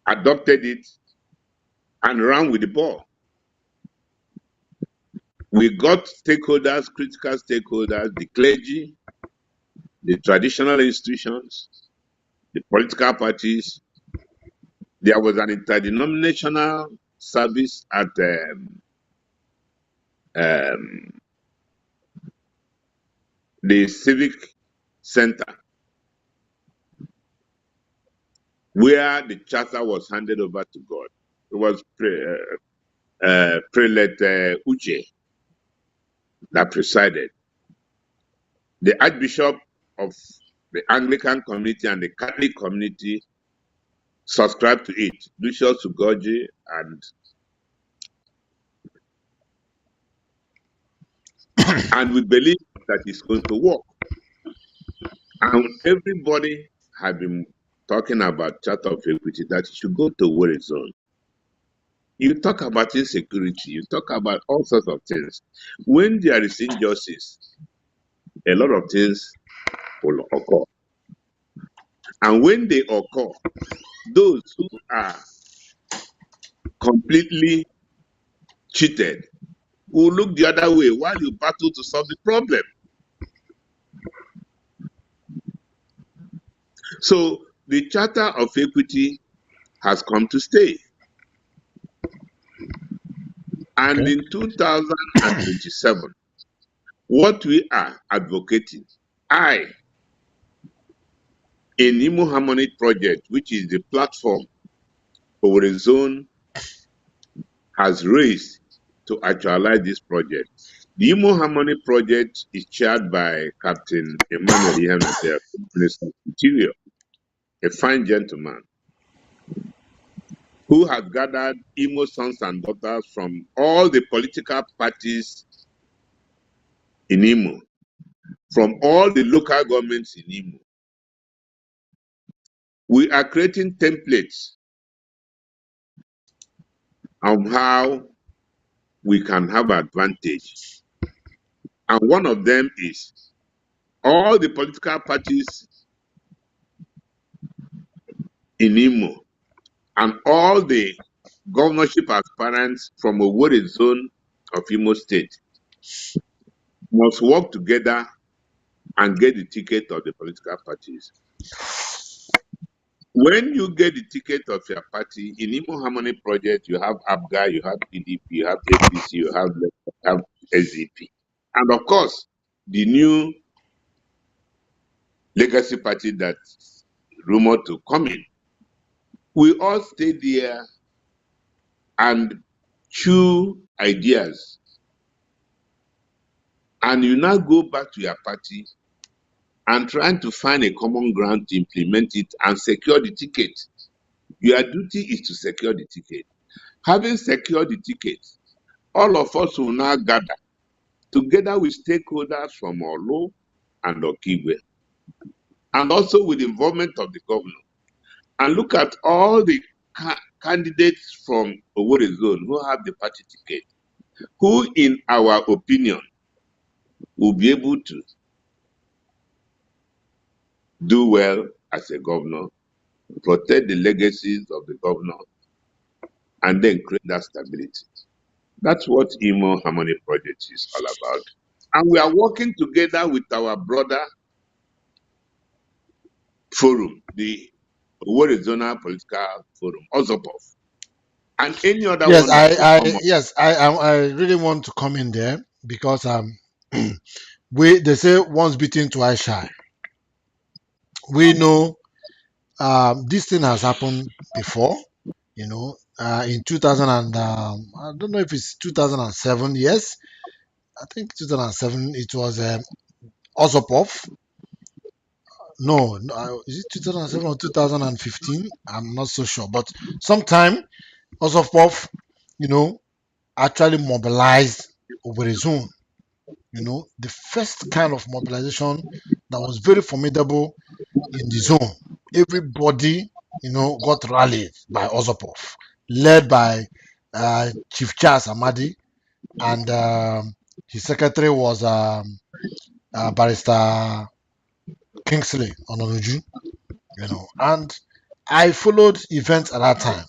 adopted it, and ran with the ball. We got stakeholders, critical stakeholders, the clergy, the traditional institutions, the political parties. There was an interdenominational service at the Civic Center, where the charter was handed over to God. It was Prelate Uche that presided. The Archbishop of the Anglican community and the Catholic community subscribed to it, Lucius Ugoji, and we believe that it's going to work. And everybody had been talking about Charter of Equity, that it should go to war zone. You talk about insecurity, you talk about all sorts of things. When there is injustice, a lot of things will occur. And when they occur, those who are completely cheated will look the other way while you battle to solve the problem. So the Charter of Equity has come to stay. And in 2027, what we are advocating, in Imo Harmony Project, which is the platform Owerri has raised to actualize this project. The Imo Harmony Project is chaired by Captain Emmanuel Ihemete, Minister of Interior, a fine gentleman who has gathered Imo sons and daughters from all the political parties in Imo, from all the local governments in Imo. We are creating templates on how we can have advantage. And one of them is all the political parties in Imo and all the governorship aspirants from Owerri zone of Imo State must work together and get the ticket of the political parties. When you get the ticket of your party in Imo Harmony Project, you have ABGA, you have PDP, you have APC, you have SDP, and of course the new legacy party that's rumored to come in. We all stay there and chew ideas, and you now go back to your party and trying to find a common ground to implement it and secure the ticket. Your duty is to secure the ticket. Having secured the ticket, all of us will now gather together with stakeholders from Olu and Okigwe, and also with the involvement of the governor, and look at all the candidates from Owerri zone who have the party ticket, who in our opinion will be able to do well as a governor, protect the legacies of the governor, and then create that stability. That's what Imo Harmony Project is all about. And we are working together with our brother forum, the Owerri Zonal Political Forum, OZOPOF, and any other Yes, one that will come up. I really want to come in there because we they say once bitten twice shy. We know this thing has happened before. In 2000 and I don't know if it's 2007. Yes, I think 2007. It was Osopov. No, is it 2007 or 2015? I'm not so sure, but sometime Osopov, you know, actually mobilized over his own. The first kind of mobilization that was very formidable in the zone. Everybody, got rallied by Osopov, led by Chief Charles Amadi, and his secretary was Barrister Kingsley Ononuju. And I followed events at that time.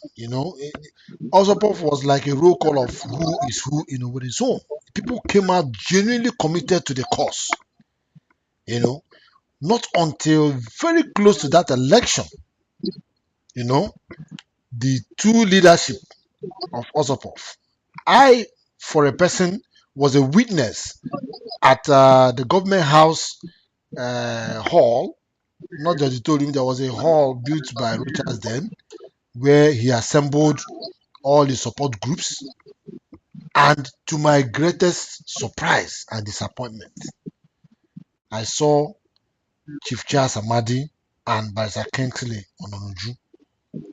Osopov was like a roll call of who is who in Owerri zone. People came out genuinely committed to the cause. Not until very close to that election, the two leadership of Osopov. I, for a person, was a witness at the government house hall, not the auditorium. There was a hall built by Rochas then, where he assembled all the support groups. And to my greatest surprise and disappointment, I saw Chief Charles Amadi and Barrister Kingsley Ononuju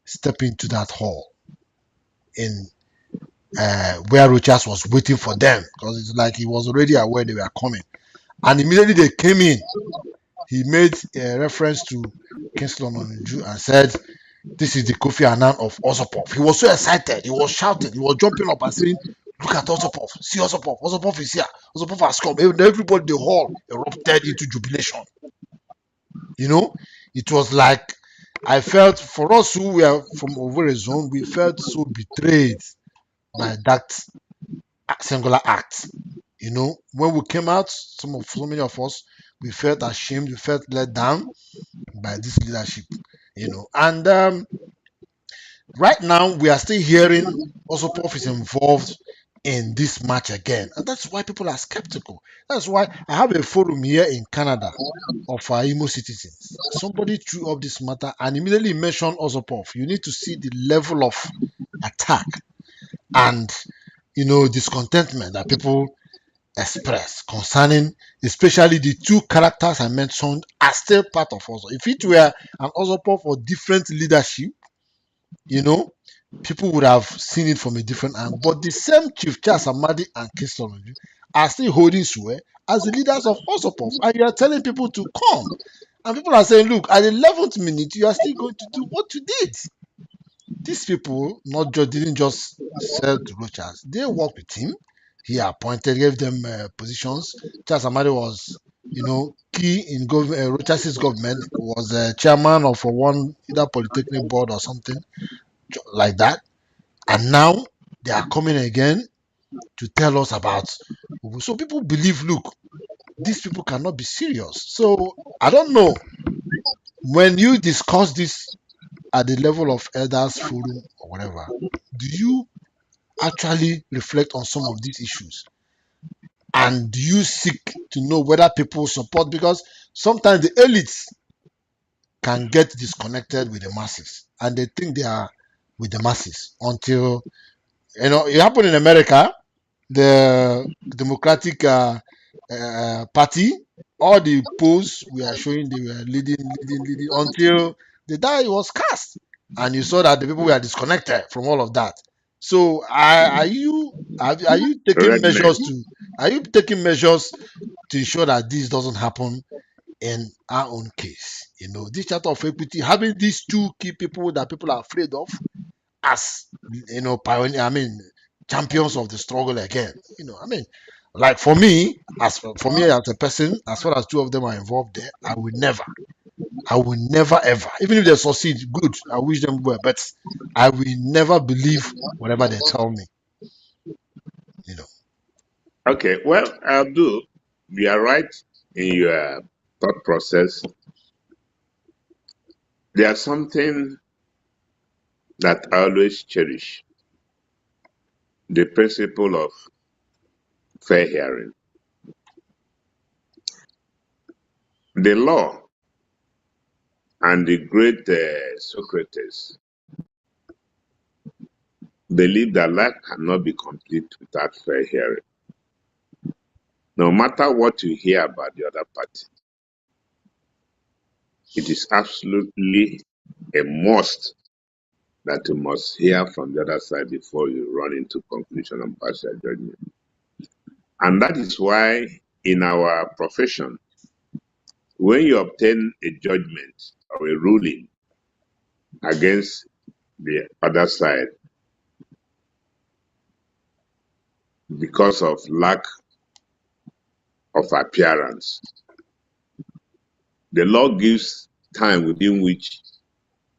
step into that hall in where Rochas was waiting for them, because it's like he was already aware they were coming. And immediately they came in, he made a reference to Kingsley Ononuju and said, "This is the Kofi Annan of Osopov." He was so excited, he was shouting, he was jumping up and saying, "Look at Osopov, see Osopov, Osopov is here, Osopov has come." Everybody in the hall erupted into jubilation. It was like, I felt, for us who were from Owerri zone, we felt so betrayed by that singular act. When we came out, so many of us, we felt ashamed, we felt let down by this leadership. And right now we are still hearing Osopov is involved in this match again, and that's why people are skeptical. That's why I have a forum here in Canada of Imo citizens. Somebody threw up this matter and immediately mentioned Osopov. You need to see the level of attack and discontentment that people express concerning, especially the two characters I mentioned are still part of us. If it were an Osopov or different leadership, people would have seen it from a different angle. But the same Chief Charles Amadi and Kingsley Ononuju are still holding sway as the leaders of Osopov, and you are telling people to come. And people are saying, look, at the 11th minute, you are still going to do what you did. These people didn't just sell to Rochas. They worked with him. He appointed, gave them positions. Charles Amadi was, key in Rochas' government, was chairman of one either polytechnic board or something like that. And now they are coming again to tell us about. So people believe, look, these people cannot be serious. So I don't know. When you discuss this at the level of elders forum or whatever, do you actually reflect on some of these issues? And do you seek to know whether people support? Because sometimes the elites can get disconnected with the masses and they think they are with the masses until, it happened in America. The Democratic Party, all the polls were showing they were leading until the die was cast, and you saw that the people were disconnected from all of that. So, are you taking Redneck. measures to ensure that this doesn't happen in our own case? This Charter of Equity, having these two key people that people are afraid of as pioneer, champions of the struggle again. Like for me, as a person, as far as two of them are involved there, I will never ever, even if they succeed, good, I wish them well, but I will never believe whatever they tell me. Okay, well, Abdul, you are right in your thought process. There's something that I always cherish: the principle of fair hearing. The law and the great Socrates believed that life cannot be complete without fair hearing. No matter what you hear about the other party, it is absolutely a must that you must hear from the other side before you run into conclusion and pass your judgment. And that is why in our profession, when you obtain a judgment or a ruling against the other side because of lack of appearance, the law gives time within which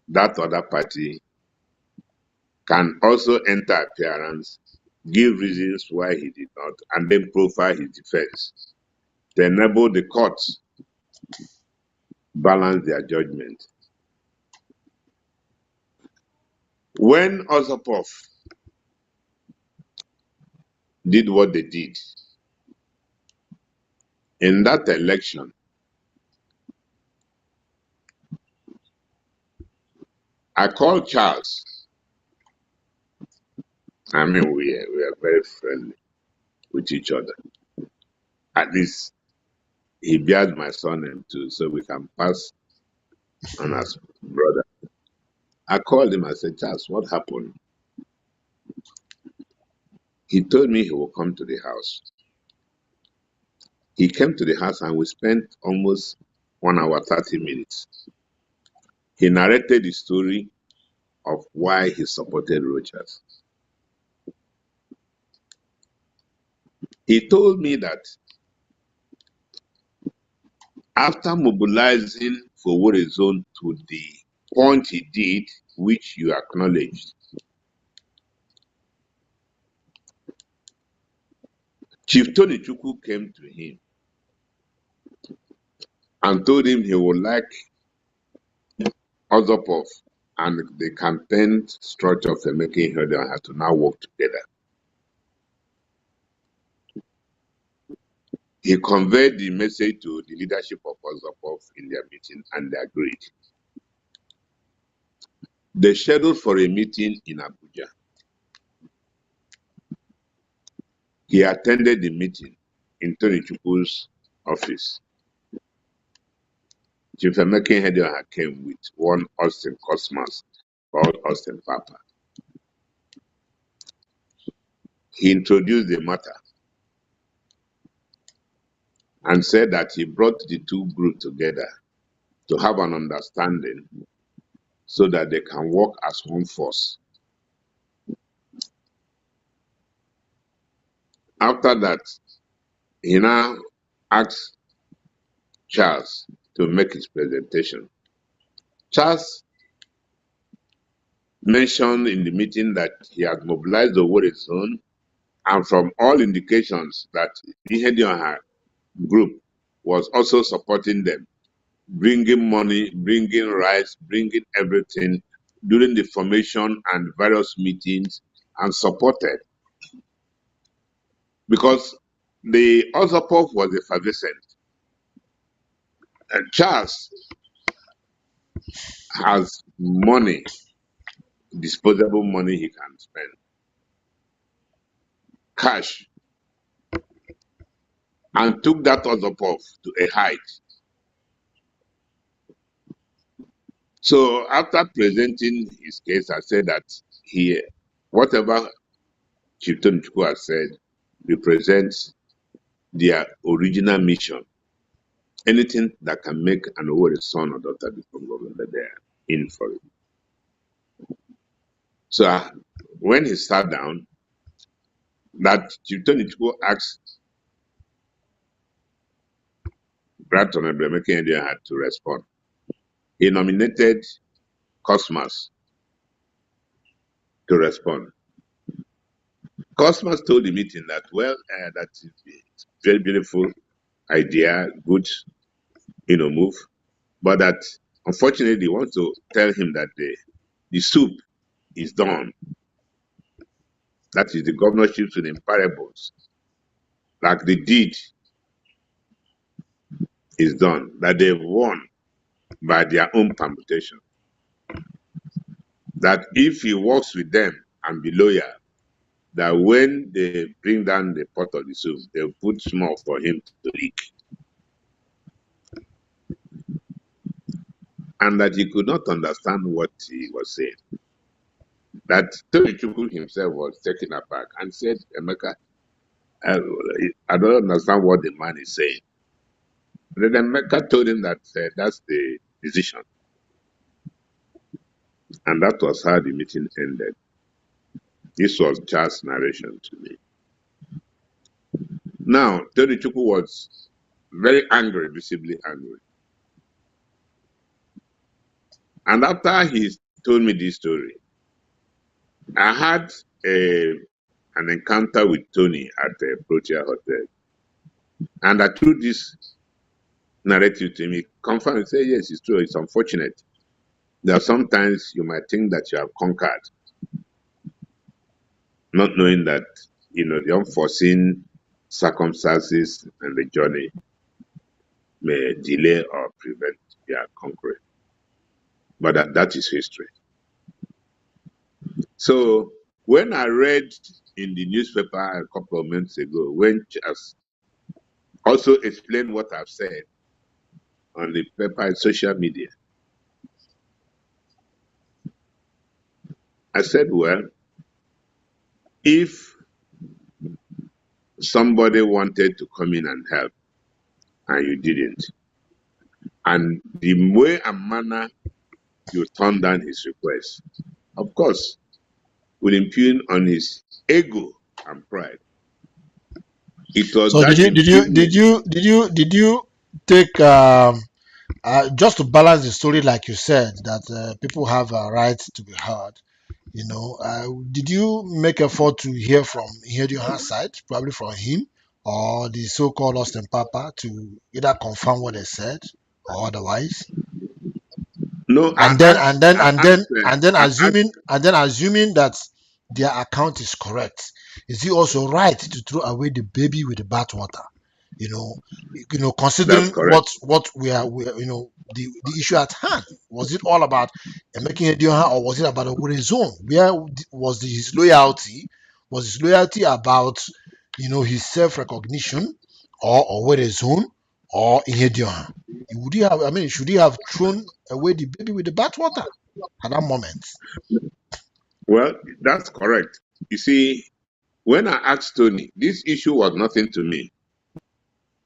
that other party can also enter appearance, give reasons why he did not, and then profile his defense to enable the courts balance their judgment. When Osipov did what they did in that election, I called Charles. We are very friendly with each other. At least he bears my surname too, so we can pass on as brother. I called him. I said, Charles, what happened? He told me he will come to the house. He came to the house and we spent almost 1 hour, 30 minutes. He narrated the story of why he supported Rochas. He told me that after mobilizing for Warri Zone to the point he did, which you acknowledged, Chief Tony Chukwu came to him and told him he would like Osipov and the campaign structure of Emeka Ihedioha to now work together. He conveyed the message to the leadership of Osipov in their meeting and they agreed. They scheduled for a meeting in Abuja. He attended the meeting in Tony Chukwu's office. Chief Emeka Ihedioha came with one Austin Cosmas called Austin Papa. He introduced the matter and said that he brought the two groups together to have an understanding so that they can work as one force. After that, he now asked Charles to make his presentation. Charles mentioned in the meeting that he had mobilized the Warri Zone, and from all indications that the Ihedioha group was also supporting them, bringing money, bringing rice, bringing everything during the formation and various meetings and supported. Because the Ozapov was effervescent. And Charles has money, disposable money he can spend, cash, and took that Ozapov to a height. So after presenting his case, I said that whatever Chief Tony Chukwu has said represents their original mission. Anything that can make an Owerri son or daughter become governor, they are in for it. So when he sat down, that Chief Tony Chukwu asked Right Honorable Emeka Ihedioha had to respond. He nominated Cosmas to respond. Cosmas told the meeting that, well, that is a very beautiful idea, good, move, but that unfortunately they want to tell him that the soup is done. That is the governorships with imparables, like the deed is done, that they've won by their own permutation. That if he works with them and be loyal, that when they bring down the pot of the soup, they'll put small for him to lick. And that he could not understand what he was saying. That Tony Chukwu himself was taken aback and said, Emeka, I don't understand what the man is saying. Then Emeka told him that that's the decision. And that was how the meeting ended. This was Charles' narration to me. Now, Tony Chukwu was very angry, visibly angry. And after he told me this story, I had an encounter with Tony at the Protea Hotel. And I threw this narrative to him. He confirmed and said, yes, it's true. It's unfortunate that sometimes you might think that you have conquered, not knowing that, the unforeseen circumstances and the journey may delay or prevent your conquering. But that is history. So when I read in the newspaper a couple of months ago, when Charles also explained what I've said on the paper and social media, I said, well, if somebody wanted to come in and help and you didn't, and the way and manner you turned down his request, of course, will impugn on his ego and pride. It was So that did you take just to balance the story, like you said, that people have a right to be heard. Did you make effort to hear from Ihedioha's side, probably from him or the so-called Austin Papa, to either confirm what they said or otherwise? No, And then assuming that their account is correct, is he also right to throw away the baby with the bathwater? Considering what we are the issue at hand. Was it all about making a deal, or was it about a winning zone? Where was his loyalty? Was his loyalty about his self-recognition, or with a zone, or in Ihedioha? Would he have? I mean, should he have thrown away the baby with the bathwater at that moment? Well, that's correct. You see, when I asked Tony, this issue was nothing to me.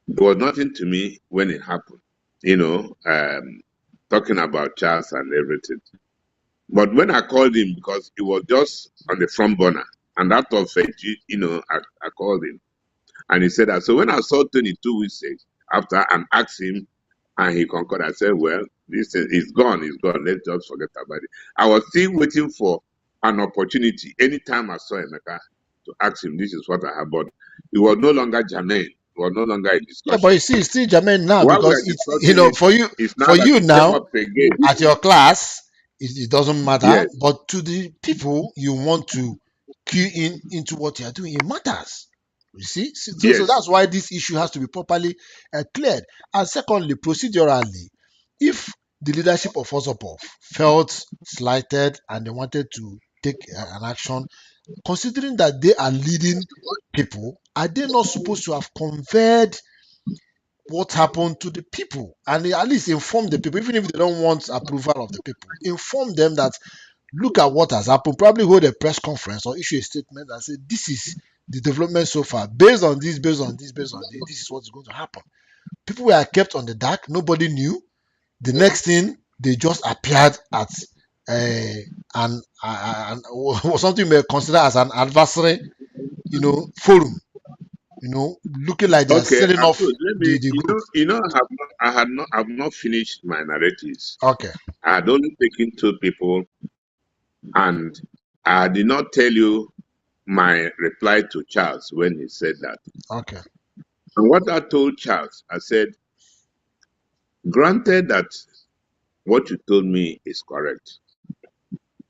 It was nothing to me when it happened. Talking about Charles and everything. But when I called him, because it was just on the front burner, and that was I called him, and he said that. So when I saw Tony 2 weeks after and asked him, and he concurred, I said, well, this is gone, it's gone. Let's just forget about it. I was still waiting for an opportunity anytime I saw Emeka to ask him, this is what I have, but it was no longer germane. It was no longer a discussion. Yeah, but you see, it's still germane now, because it's for you now at your class, it doesn't matter. Yes. But to the people you want to key in into what you are doing, it matters. You see, so Yes. that's why this issue has to be properly cleared. And secondly, procedurally, if the leadership of Osopov felt slighted and they wanted to take an action, considering that they are leading people, are they not supposed to have conveyed what happened to the people and at least inform the people, even if they don't want approval of the people, inform them that look at what has happened, probably hold a press conference or issue a statement and say this is the development so far, based on this, based on this, based on this is what's going to happen. People were kept on the dark, nobody knew. The next thing, they just appeared at or something we may consider as an adversary, forum, looking like they're Okay, selling off Abdul, let me, the group. I've not finished my narratives. Okay. I had only taken two people, and I did not tell you my reply to Charles when he said that. Okay. And what I told Charles, I said, granted that what you told me is correct.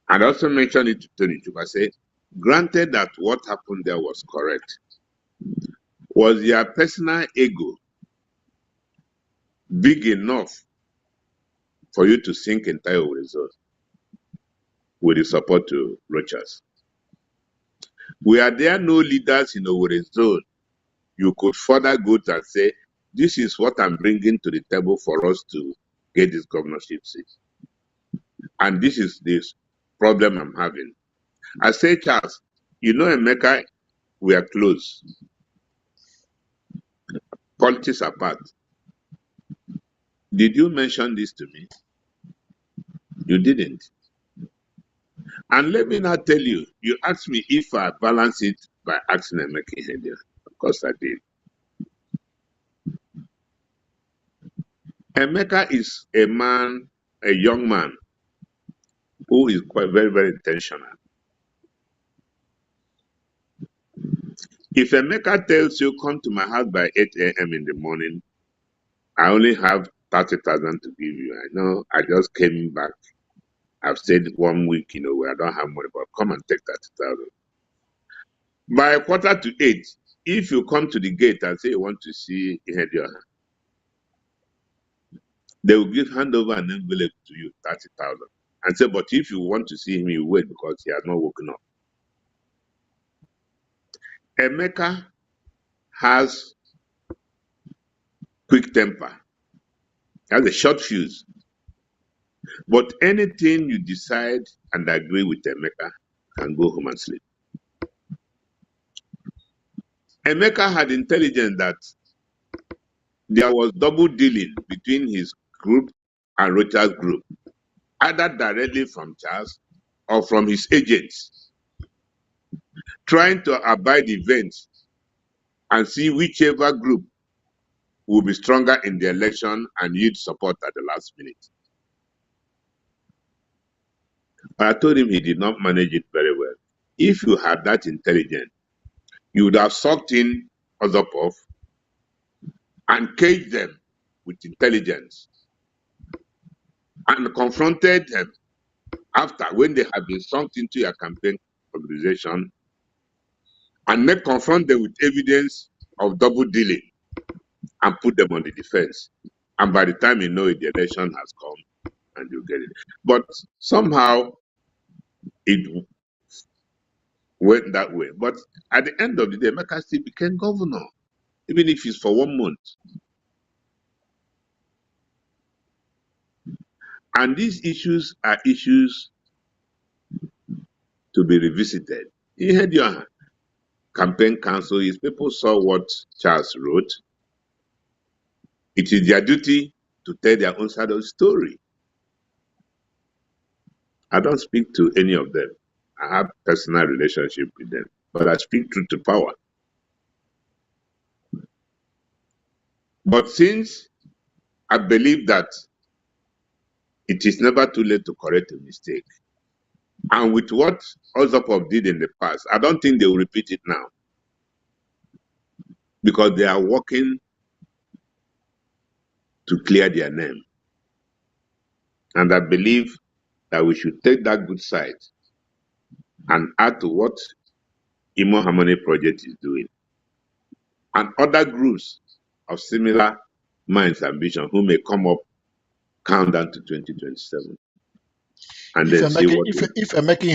And I also mentioned it to Tony Chuk. I said, granted that what happened there was correct, was your personal ego big enough for you to sink entire result with the support to Rochas? Were there no leaders in our zone you could further go to and say, this is what I'm bringing to the table for us to get this governorship seat? And this is this problem I'm having. I say, Charles, Emeka, we are close. Politics apart. Did you mention this to me? You didn't. And let me now tell you, you asked me if I balance it by asking Emeka Ihedioha. Of course I did. Emeka is a young man, who is quite very, very intentional. If Emeka tells you, come to my house by 8 a.m. in the morning, I only have 30,000 to give you. I know I just came back. I've stayed 1 week, where I don't have money, but come and take 30,000. By 7:45, if you come to the gate and say you want to see Ihedioha, they will hand over an envelope to you, 30,000, and say, but if you want to see him, you wait because he has not woken up. Emeka has quick temper. He has a short fuse. But anything you decide and agree with Emeka can go home and sleep. Emeka had intelligence that there was double dealing between his group and Rocha's group, either directly from Charles or from his agents, trying to abide events and see whichever group will be stronger in the election and yield support at the last minute. But I told him he did not manage it very well. If you had that intelligence, you would have sucked in Osopov and caged them with intelligence and confronted them after, when they have been sunk into your campaign organization, and then confront them with evidence of double dealing and put them on the defense. And by the time you know it, the election has come and you get it. But somehow it went that way. But at the end of the day, Emeka still became governor, even if it's for 1 month. And these issues are issues to be revisited. You had your campaign council, his people saw what Charles wrote. It is their duty to tell their own side of the story. I don't speak to any of them. I have personal relationship with them, but I speak truth to power. But since I believe that it is never too late to correct a mistake, and with what Osopov did in the past, I don't think they will repeat it now, because they are working to clear their name. And I believe that we should take that good side and add to what Imo Harmony Project is doing. And other groups of similar minds, ambition, who may come up countdown to 2027. And then see what if Emeka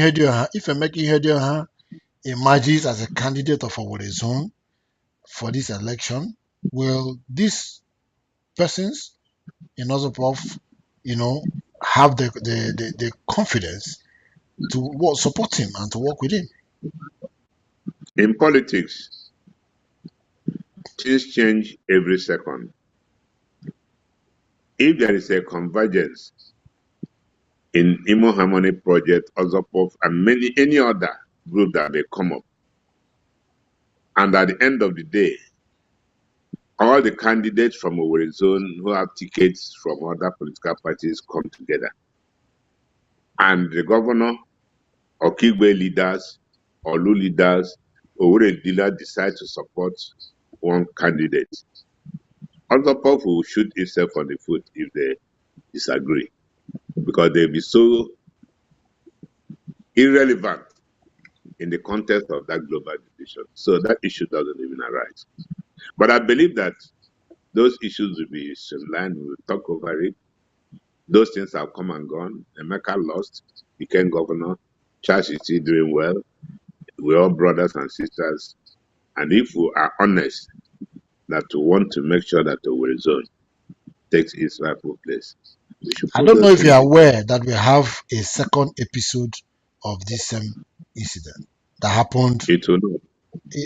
Ihedioha emerges as a candidate of our zone for this election, will these persons in Ozopov, have the confidence to support him and to work with him? in politics, things change every second. If there is a convergence in Imo Harmony Project, Ozopov, and any other group that may come up, and at the end of the day, all the candidates from Owerri Zone who have tickets from other political parties come together, and the governor, or Kigbe leaders, or Lu leaders, Owerri leaders decide to support one candidate, Ozopov will shoot itself on the foot if they disagree, because they'll be so irrelevant in the context of that global division. So that issue doesn't even arise. But I believe that those issues will be streamlined. We will talk over it. Those things have come and gone. Emeka lost, became governor. Charles is still doing well. We're all brothers and sisters. And if we are honest that we want to make sure that the Owerri Zone takes its rightful place, we should I put don't know those if you're things aware that we have a second episode of this same incident that happened. it will know.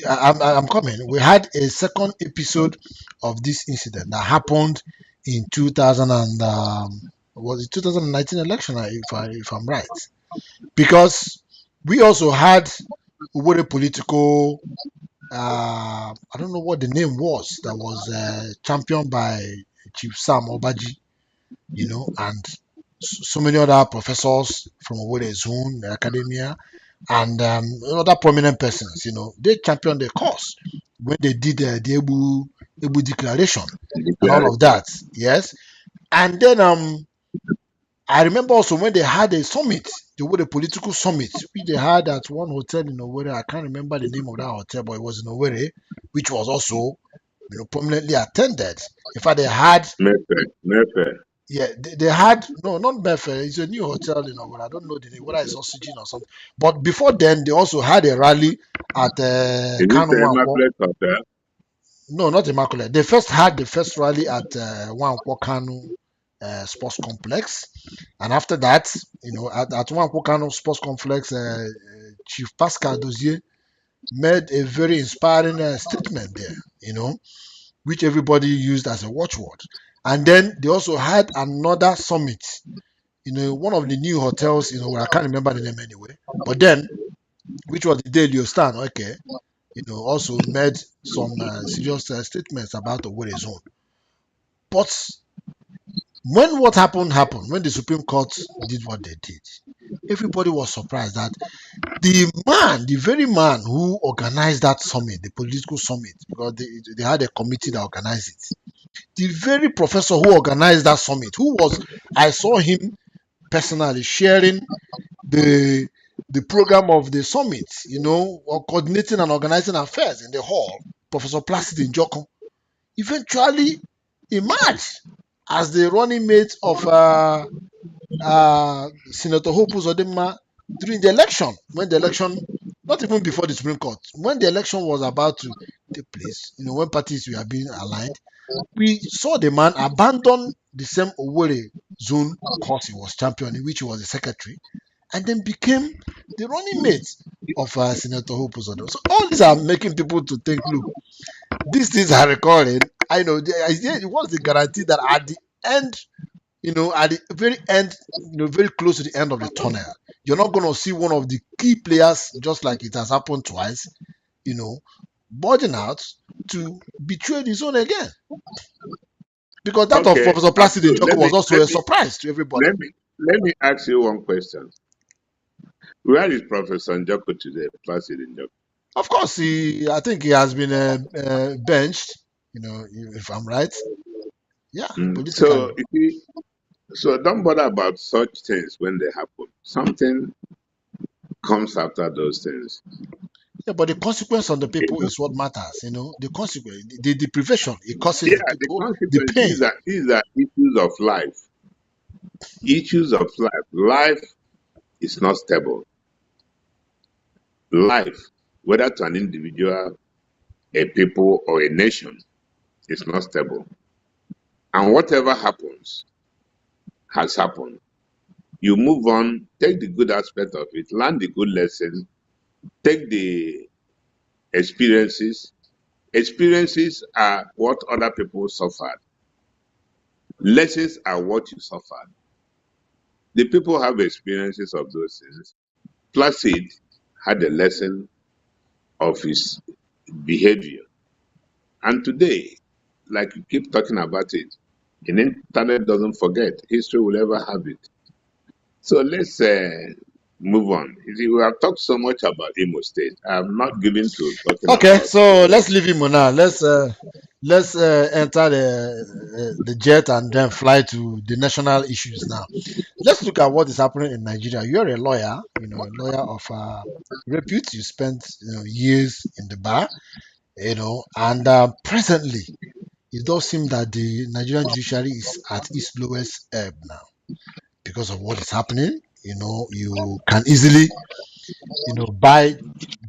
I'm coming. We had a second episode of this incident that happened in 2000 and was it 2019 election, if I'm right, because we also had Owerri political. I don't know what the name was that was championed by Chief Sam Obaji, and so many other professors from Owerri Zone, the academia, and other prominent persons. They championed the cause when they did the Ebu declaration and all of that. Yes, and then I remember also when they had a summit, the political summit, which they had at one hotel in Owerri. I can't remember the name of that hotel, but it was in Owerri, which was also prominently attended. In fact, they had Mefe. yeah, they had no, not Befe. It's a new hotel in Owerri. I don't know the name, whether it's Oxygen or something. But before then, they also had a rally at Is it Kanu the Wankwo. Immaculate Hotel? No, not Immaculate. They first had the first rally at Wankwo Kanu Sports Complex, and after that, at Wankwo Kanu Sports Complex, Chief Pascal Dozier made a very inspiring statement there. Which everybody used as a watchword. And then they also had another summit, one of the new hotels, where I can't remember the name anyway. But then, which was the Daily Stan, okay, also made some serious statements about the Owerri Zone. But when what happened, when the Supreme Court did what they did, everybody was surprised that the very man who organized that summit, the political summit, because they had a committee that organized it, the very professor who organized that summit, I saw him personally sharing the program of the summit, or coordinating and organizing affairs in the hall, Professor Placid Njoko, eventually emerged as the running mate of Senator Hope Uzodinma during the election, not even before the Supreme Court, when the election was about to take place, when parties were being aligned, we saw the man abandon the same Owerri Zone course he was championing, which he was the secretary, and then became the running mate of Senator Hope Uzodinma. So all these are making people to think, look, these things are recording. I know it was the guarantee that at the end, at the very end, very close to the end of the tunnel, you're not going to see one of the key players, just like it has happened twice, budging out to betray the zone again. Because that of Professor Placid Njoko was also a surprise to everybody. Let me ask you one question. Where is Professor Njoko today, Placid Njoko? Of course, I think he has been benched, if I'm right. Yeah. So, you see, So don't bother about such things when they happen. Something comes after those things. Yeah, but the consequence on the You people know? is what matters. The consequence, the deprivation, it causes Yeah, the the people the consequence, pain. these are issues of life. Issues of life. Life is not stable. Life, whether to an individual, a people, or a nation, is not stable. And whatever happens has happened. You move on, take the good aspect of it, learn the good lesson, take the experiences. Experiences are what other people suffered. Lessons are what you suffered. The people have experiences of those things. Placid had a lesson of his behavior. And today, like you keep talking about it, the internet doesn't forget. History will ever have it. So let's move on. You see, we have talked so much about Imo State. I'm not given to talking Okay, about. so let's leave him now. Let's enter the jet and then fly to the national issues now. Let's look at what is happening in Nigeria. You're a lawyer, a lawyer of repute. You spent years in the bar, and presently it does seem that the Nigerian judiciary is at its lowest ebb now because of what is happening. You can easily buy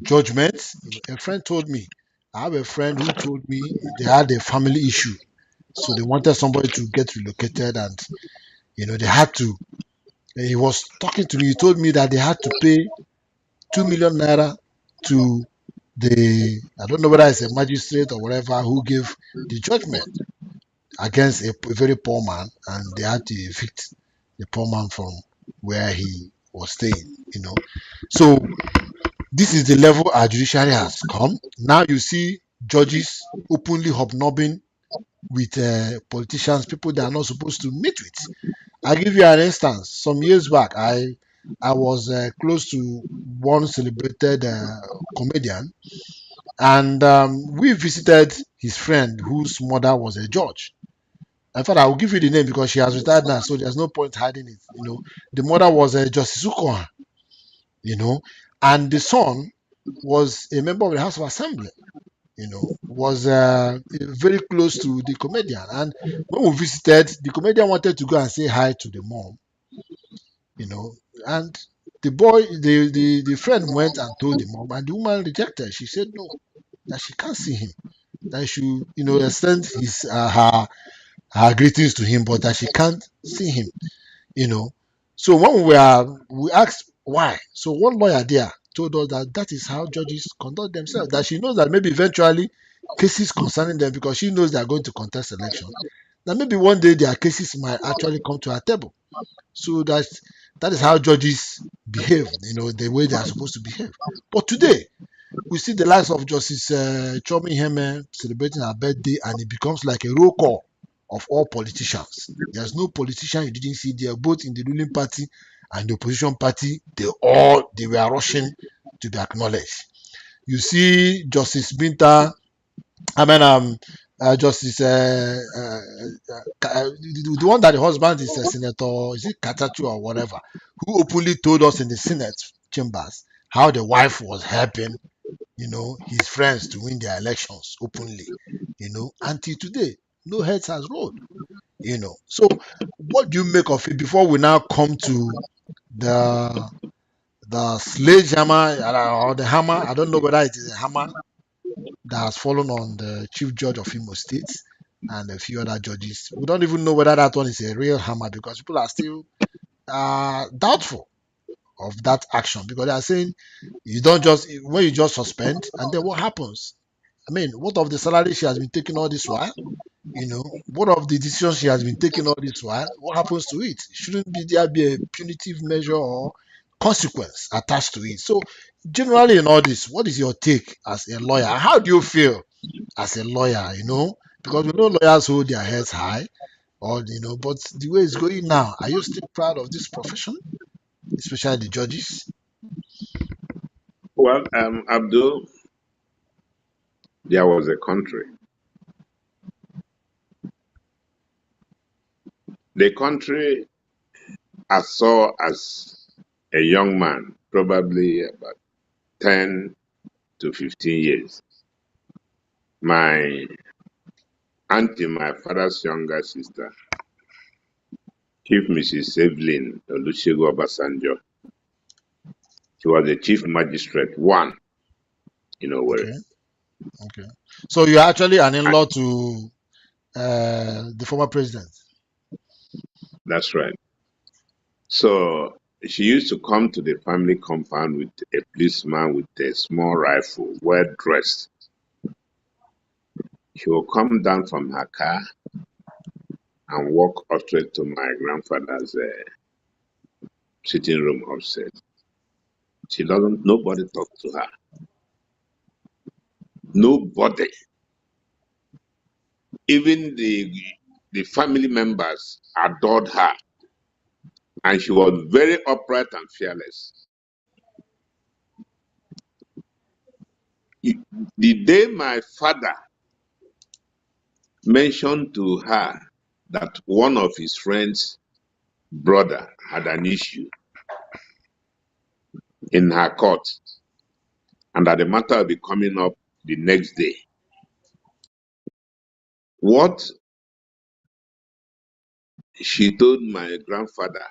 judgments. A friend told me, I have a friend who told me they had a family issue. So they wanted somebody to get relocated and, they had to. He was talking to me. He told me that they had to pay 2 million naira to I don't know whether it's a magistrate or whatever, who gave the judgment against a very poor man. And they had to evict the poor man from where he was staying. So this is the level our judiciary has come. Now you see judges openly hobnobbing with politicians, people they are not supposed to meet with. I'll give you an instance. Some years back, I was close to one celebrated comedian, and we visited his friend whose mother was a judge. In fact, I will give you the name because she has retired now, so there's no point hiding it. The mother was Justice Ukoha, and the son was a member of the House of Assembly. Was very close to the comedian. And when we visited, the comedian wanted to go and say hi to the mom, you know, and the friend went and told the mom, and the woman rejected. She said no, that she can't see him, that she, extend her greetings to him, but that she can't see him, you know. So when we asked why, so one lawyer there told us that that is how judges conduct themselves. That she knows that maybe eventually cases concerning them, because she knows they are going to contest election, that maybe one day their cases might actually come to her table. So that is how judges behave, the way they are supposed to behave. But today we see the likes of Justice Chomi Heme celebrating her birthday, and it becomes like a roll call of all politicians. There's no politician you didn't see there, both in the ruling party and the opposition party. They were rushing to be acknowledged. You see Justice Binta, I mean, Justice, the one that the husband is a senator, is it Katachu or whatever, who openly told us in the Senate chambers how the wife was helping his friends to win their elections openly, until today, no heads has rolled. So what do you make of it before we now come to the sledgehammer or the hammer? I don't know whether it is a hammer that has fallen on the chief judge of Imo State and a few other judges. We don't even know whether that one is a real hammer, because people are still doubtful of that action, because they are saying you don't just when you just suspend, and then what happens? I mean, what of the salary she has been taking all this while? What of the decisions she has been taking all this while? What happens to it? Shouldn't there be a punitive measure or consequence attached to it? So, generally, in all this, what is your take as a lawyer? How do you feel as a lawyer? Because we know lawyers hold their heads high, but the way it's going now, are you still proud of this profession, especially the judges? Well, Abdul, there was a country. The country I saw as a young man, probably about 10 to 15 years. My auntie, my father's younger sister, Chief Mrs. Evelyn Olusegun Obasanjo, she was the chief magistrate, one in Owerri. Okay. Okay. So you're actually an And in-law to the former president. that's right. So she used to come to the family compound with a policeman with a small rifle, well dressed. She will come down from her car and walk up straight to my grandfather's sitting room upstairs. Nobody talk to her. Nobody. Even the family members adored her. And she was very upright and fearless. The day my father mentioned to her that one of his friends' brother had an issue in her court and that the matter will be coming up the next day, what she told my grandfather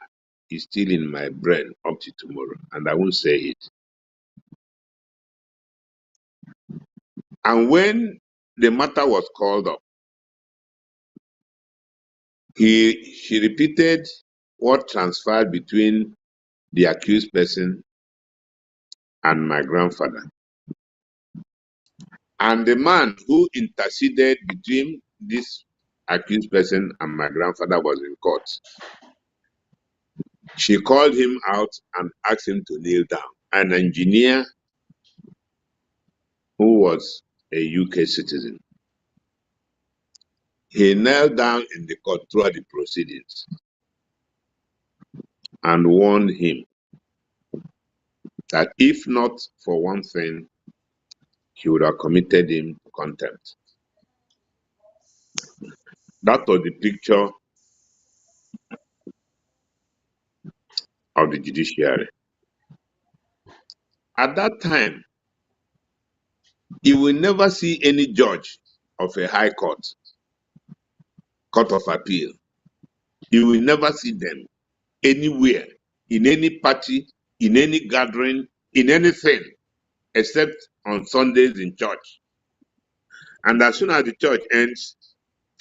is still in my brain up to tomorrow, and I won't say it. And when the matter was called up, she repeated what transpired between the accused person and my grandfather. And the man who interceded between this accused person and my grandfather was in court. She called him out and asked him to kneel down. An engineer who was a UK citizen. He knelt down in the court throughout the proceedings and warned him that if not for one thing, he would have committed him to contempt. That was the picture of the judiciary. At that time, you will never see any judge of a high court, court of appeal. You will never see them anywhere, in any party, in any gathering, in anything, except on Sundays in church. And as soon as the church ends,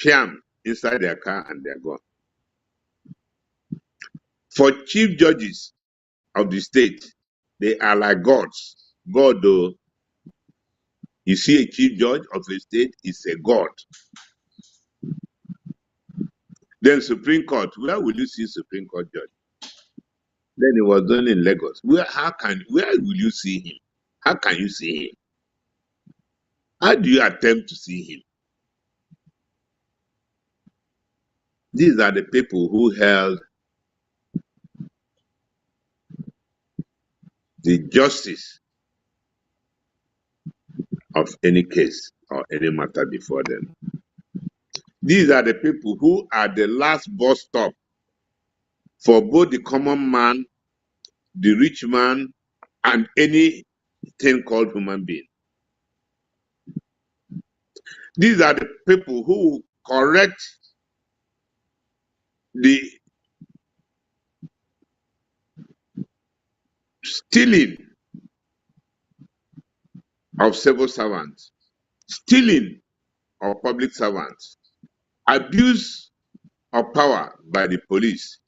fiam inside their car and they're gone. For chief judges of the state, they are like gods. God, though, you see a chief judge of a state is a god. Then Supreme Court, where will you see Supreme Court judge? Then it was done in Lagos. Where will you see him? How can you see him? How do you attempt to see him? These are the people who held the justice of any case or any matter before them. These are the people who are the last bus stop for both the common man, the rich man, and anything called human being. These are the people who correct the stealing of civil servants, stealing of public servants, abuse of power by the police.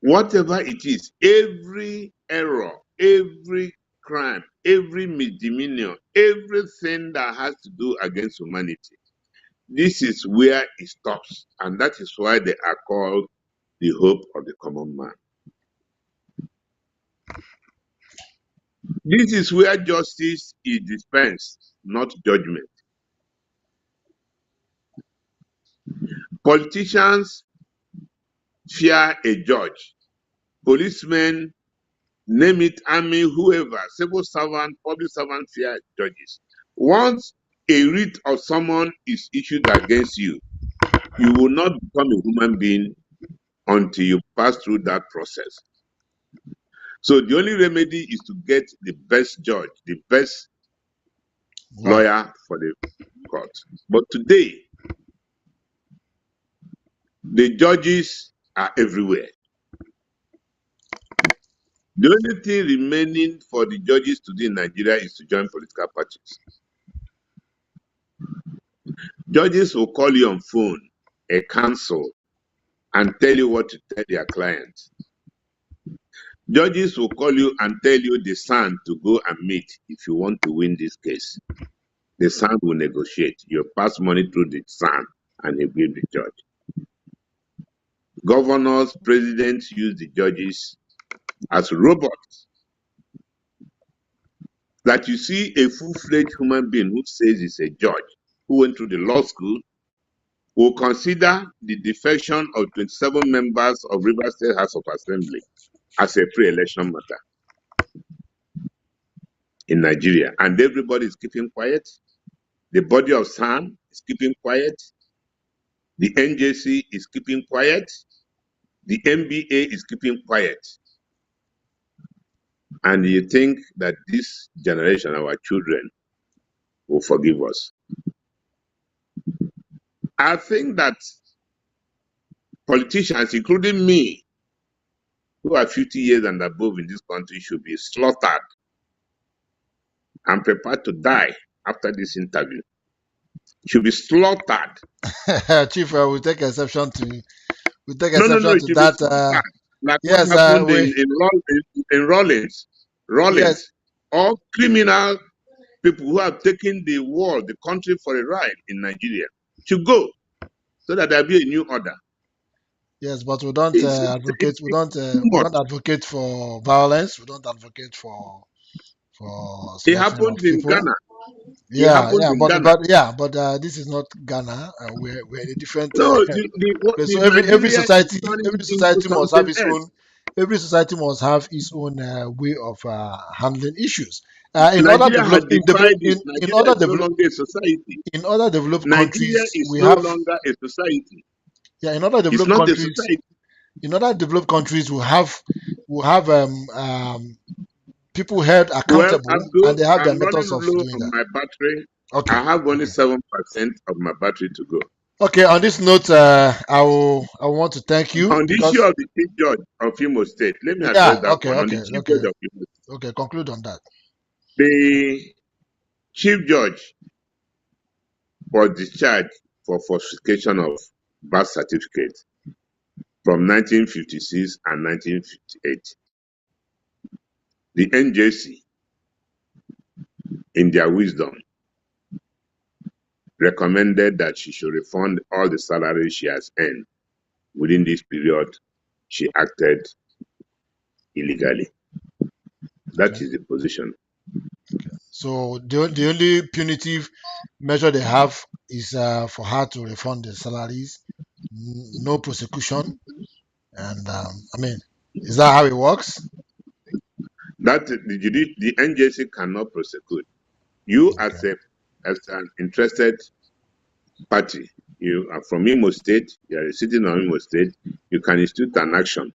Whatever it is, every error, every crime, every misdemeanor, everything that has to do against humanity, this is where it stops. And that is why they are called the hope of the common man. This is where justice is dispensed, not judgment. Politicians fear a judge. Policemen, name it, army, whoever, civil servant, public servant fear judges. Once a writ of summon is issued against you, you will not become a human being until you pass through that process. So the only remedy is to get the best judge, the best lawyer for the court. But today, the judges are everywhere. The only thing remaining for the judges today in Nigeria is to join political parties. Judges will call you on phone, a counsel, and tell you what to tell their clients. Judges will call you and tell you the SAN to go and meet if you want to win this case. The SAN will negotiate. You pass money through the SAN and he will be the judge. Governors, presidents use the judges as robots. That you see a full-fledged human being who says he's a judge, who went through the law school, will consider the defection of 27 members of Rivers State House of Assembly as a pre-election matter in Nigeria. And everybody is keeping quiet. The body of SAN is keeping quiet. The NJC is keeping quiet. The NBA is keeping quiet. And you think that this generation, our children, will forgive us. I think that politicians, including me, who are 50 years and above in this country, should be slaughtered and prepared to die after this interview. Should be slaughtered. Chief, we take exception to No, to that. Like yes, what happened in Rawlings. Yes. All criminal people who have taken the world, the country for a ride in Nigeria should go so that there be a new order. Yes, but we don't advocate. We don't advocate for violence. We don't advocate for. It happened in Ghana. But this is not Ghana. We're in a different. No, so every society must have its own. Every society must have its own way of handling issues. In other developed countries, we have no longer a society. Yeah, in other developed countries, we have people held accountable, and they have their methods of doing that. My battery. Okay. I have only 7% of my battery to go. Okay. On this note, I want to thank you. On the issue of the chief judge of Imo State, let me address that one. On the chief judge of Imo State. Okay, conclude on that. The chief judge was discharged for falsification of birth certificates from 1956 and 1958. The NJC, in their wisdom, recommended that she should refund all the salaries she has earned within this period. She acted illegally. That is the position. So the only punitive measure they have is for her to refund the salaries, no prosecution, and is that how it works? That the NJC cannot prosecute. You as an interested party, you are from Imo State, you are sitting on Imo State, you can institute an action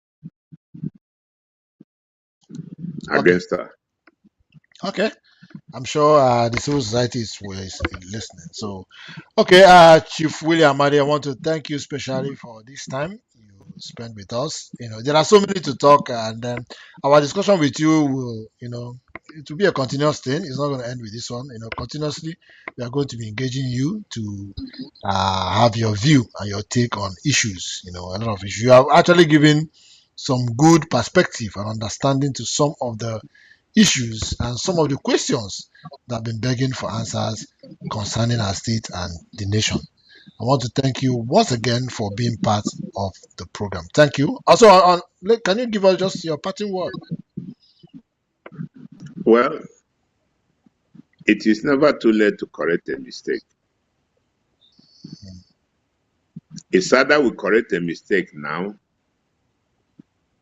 against her. Okay. I'm sure the civil society is listening. So, okay, Chief William Amadi, I want to thank you especially for this time you spent with us. There are so many to talk, and our discussion with you will, it will be a continuous thing. It's not going to end with this one. Continuously, we are going to be engaging you to have your view and your take on issues. A lot of issues. You have actually given some good perspective and understanding to some of the issues and some of the questions that have been begging for answers concerning our state and the nation. I want to thank you once again for being part of the program. Thank you. Also, can you give us just your parting word? Well, it is never too late to correct a mistake. It's either we correct a mistake now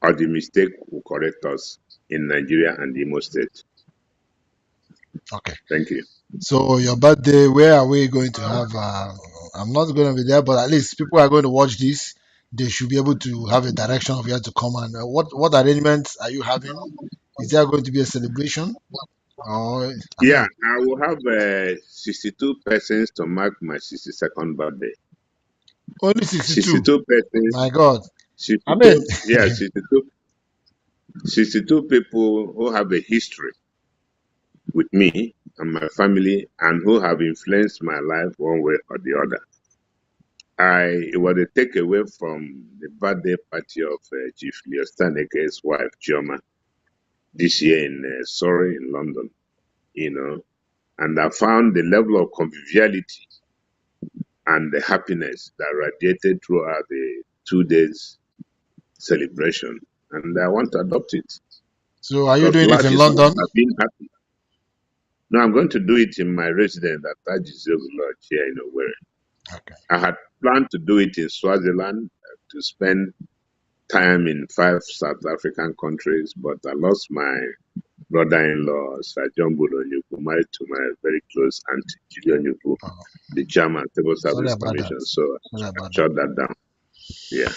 or the mistake will correct us in Nigeria and Imo State. Okay. Thank you. So your birthday, where are we going to have? I'm not going to be there, but at least people are going to watch this. they should be able to have a direction of where to come. And what arrangements are you having? Is there going to be a celebration? Or I Yeah, mean, I will have 62 persons to mark my 62nd birthday. only 62. 62 persons, My God. I mean, 62, yeah, 62 people who have a history with me and my family and who have influenced my life one way or the other. It was a takeaway from the birthday party of Chief Leo Staneke's wife, Chioma, this year in Surrey in London, and I found the level of conviviality and the happiness that radiated throughout the 2 days celebration. And I want to adopt it so are you because doing it life in is all London? about being happy. No, I'm going to do it in my residence at Tajizogu Lodge here in Owerri. Okay. I had planned to do it in Swaziland to spend time in 5 South African countries, but I lost my brother-in-law, Sir John Bulonyuku, married to my very close aunt, Julian Yuku, Oh, the chairman, Civil sorry Service about that. Commission. So Sorry I about that. shut that down. Yeah.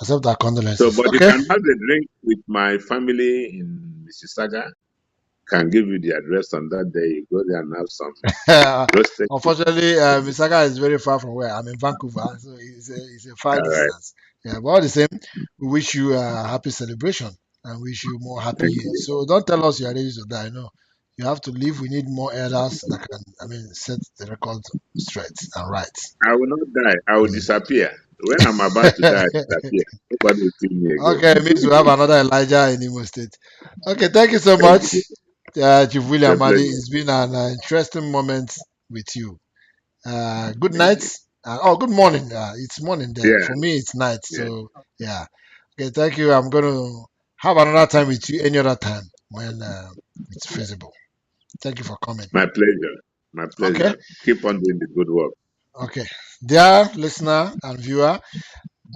Accept our So, condolences. but you Okay. can have a drink with my family in Mississauga. Can give you the address on that day. You go there and have some roasted chicken. Unfortunately, Misaga is very far from where I'm in Vancouver, so it's a far All right. distance. Yeah, but all the same, we wish you a happy celebration and wish you more happy Thank years. you. So don't tell us you are ready to die. No, you have to live. We need more elders that can, set the record straight and right. I will not die. I will disappear. When I'm about to die, I disappear. Nobody will see me again. Okay, it means we have another Elijah in Imo State. Okay, thank you so Thank much, you. Chief It's a William Madi. pleasure. It's been an interesting moment with you. Good Thank night. you. Good morning. It's morning there. Yeah. For me, it's night. Yeah. So, yeah. Okay, thank you. I'm going to have another time with you any other time when it's feasible. Thank you for coming. My pleasure. My Okay. pleasure. Keep on doing the good work. Okay. Dear listener and viewer,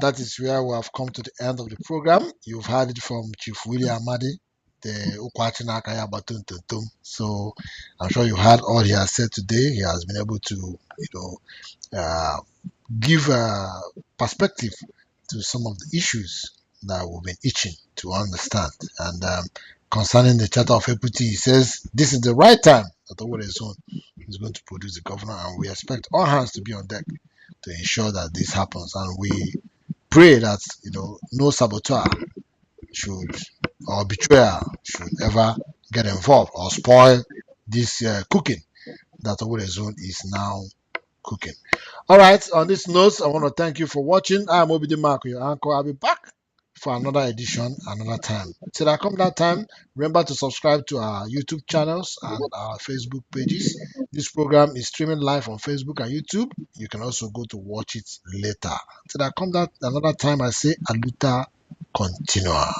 that is where we have come to the end of the program. You've heard it from Chief William Amadi, the Ukwachinakaya Batuntuntum. So I'm sure you heard all he has said today. He has been able to, uh, give a perspective to some of the issues that we've been itching to understand. And concerning the Charter of Equity, he says this is the right time that Owerri Zone is going to produce the governor, and we expect all hands to be on deck to ensure that this happens. And we pray that no saboteur should or betrayer should ever get involved or spoil this cooking that Owerri Zone is now cooking. All right, on this note, I want to thank you for watching. I'm Obidi Marco, your uncle. I'll be back for another edition, another time. Till I come that time, remember to subscribe to our YouTube channels and our Facebook pages. This program is streaming live on Facebook and YouTube. You can also go to watch it later. Till I come that another time, I say Aluta Continua.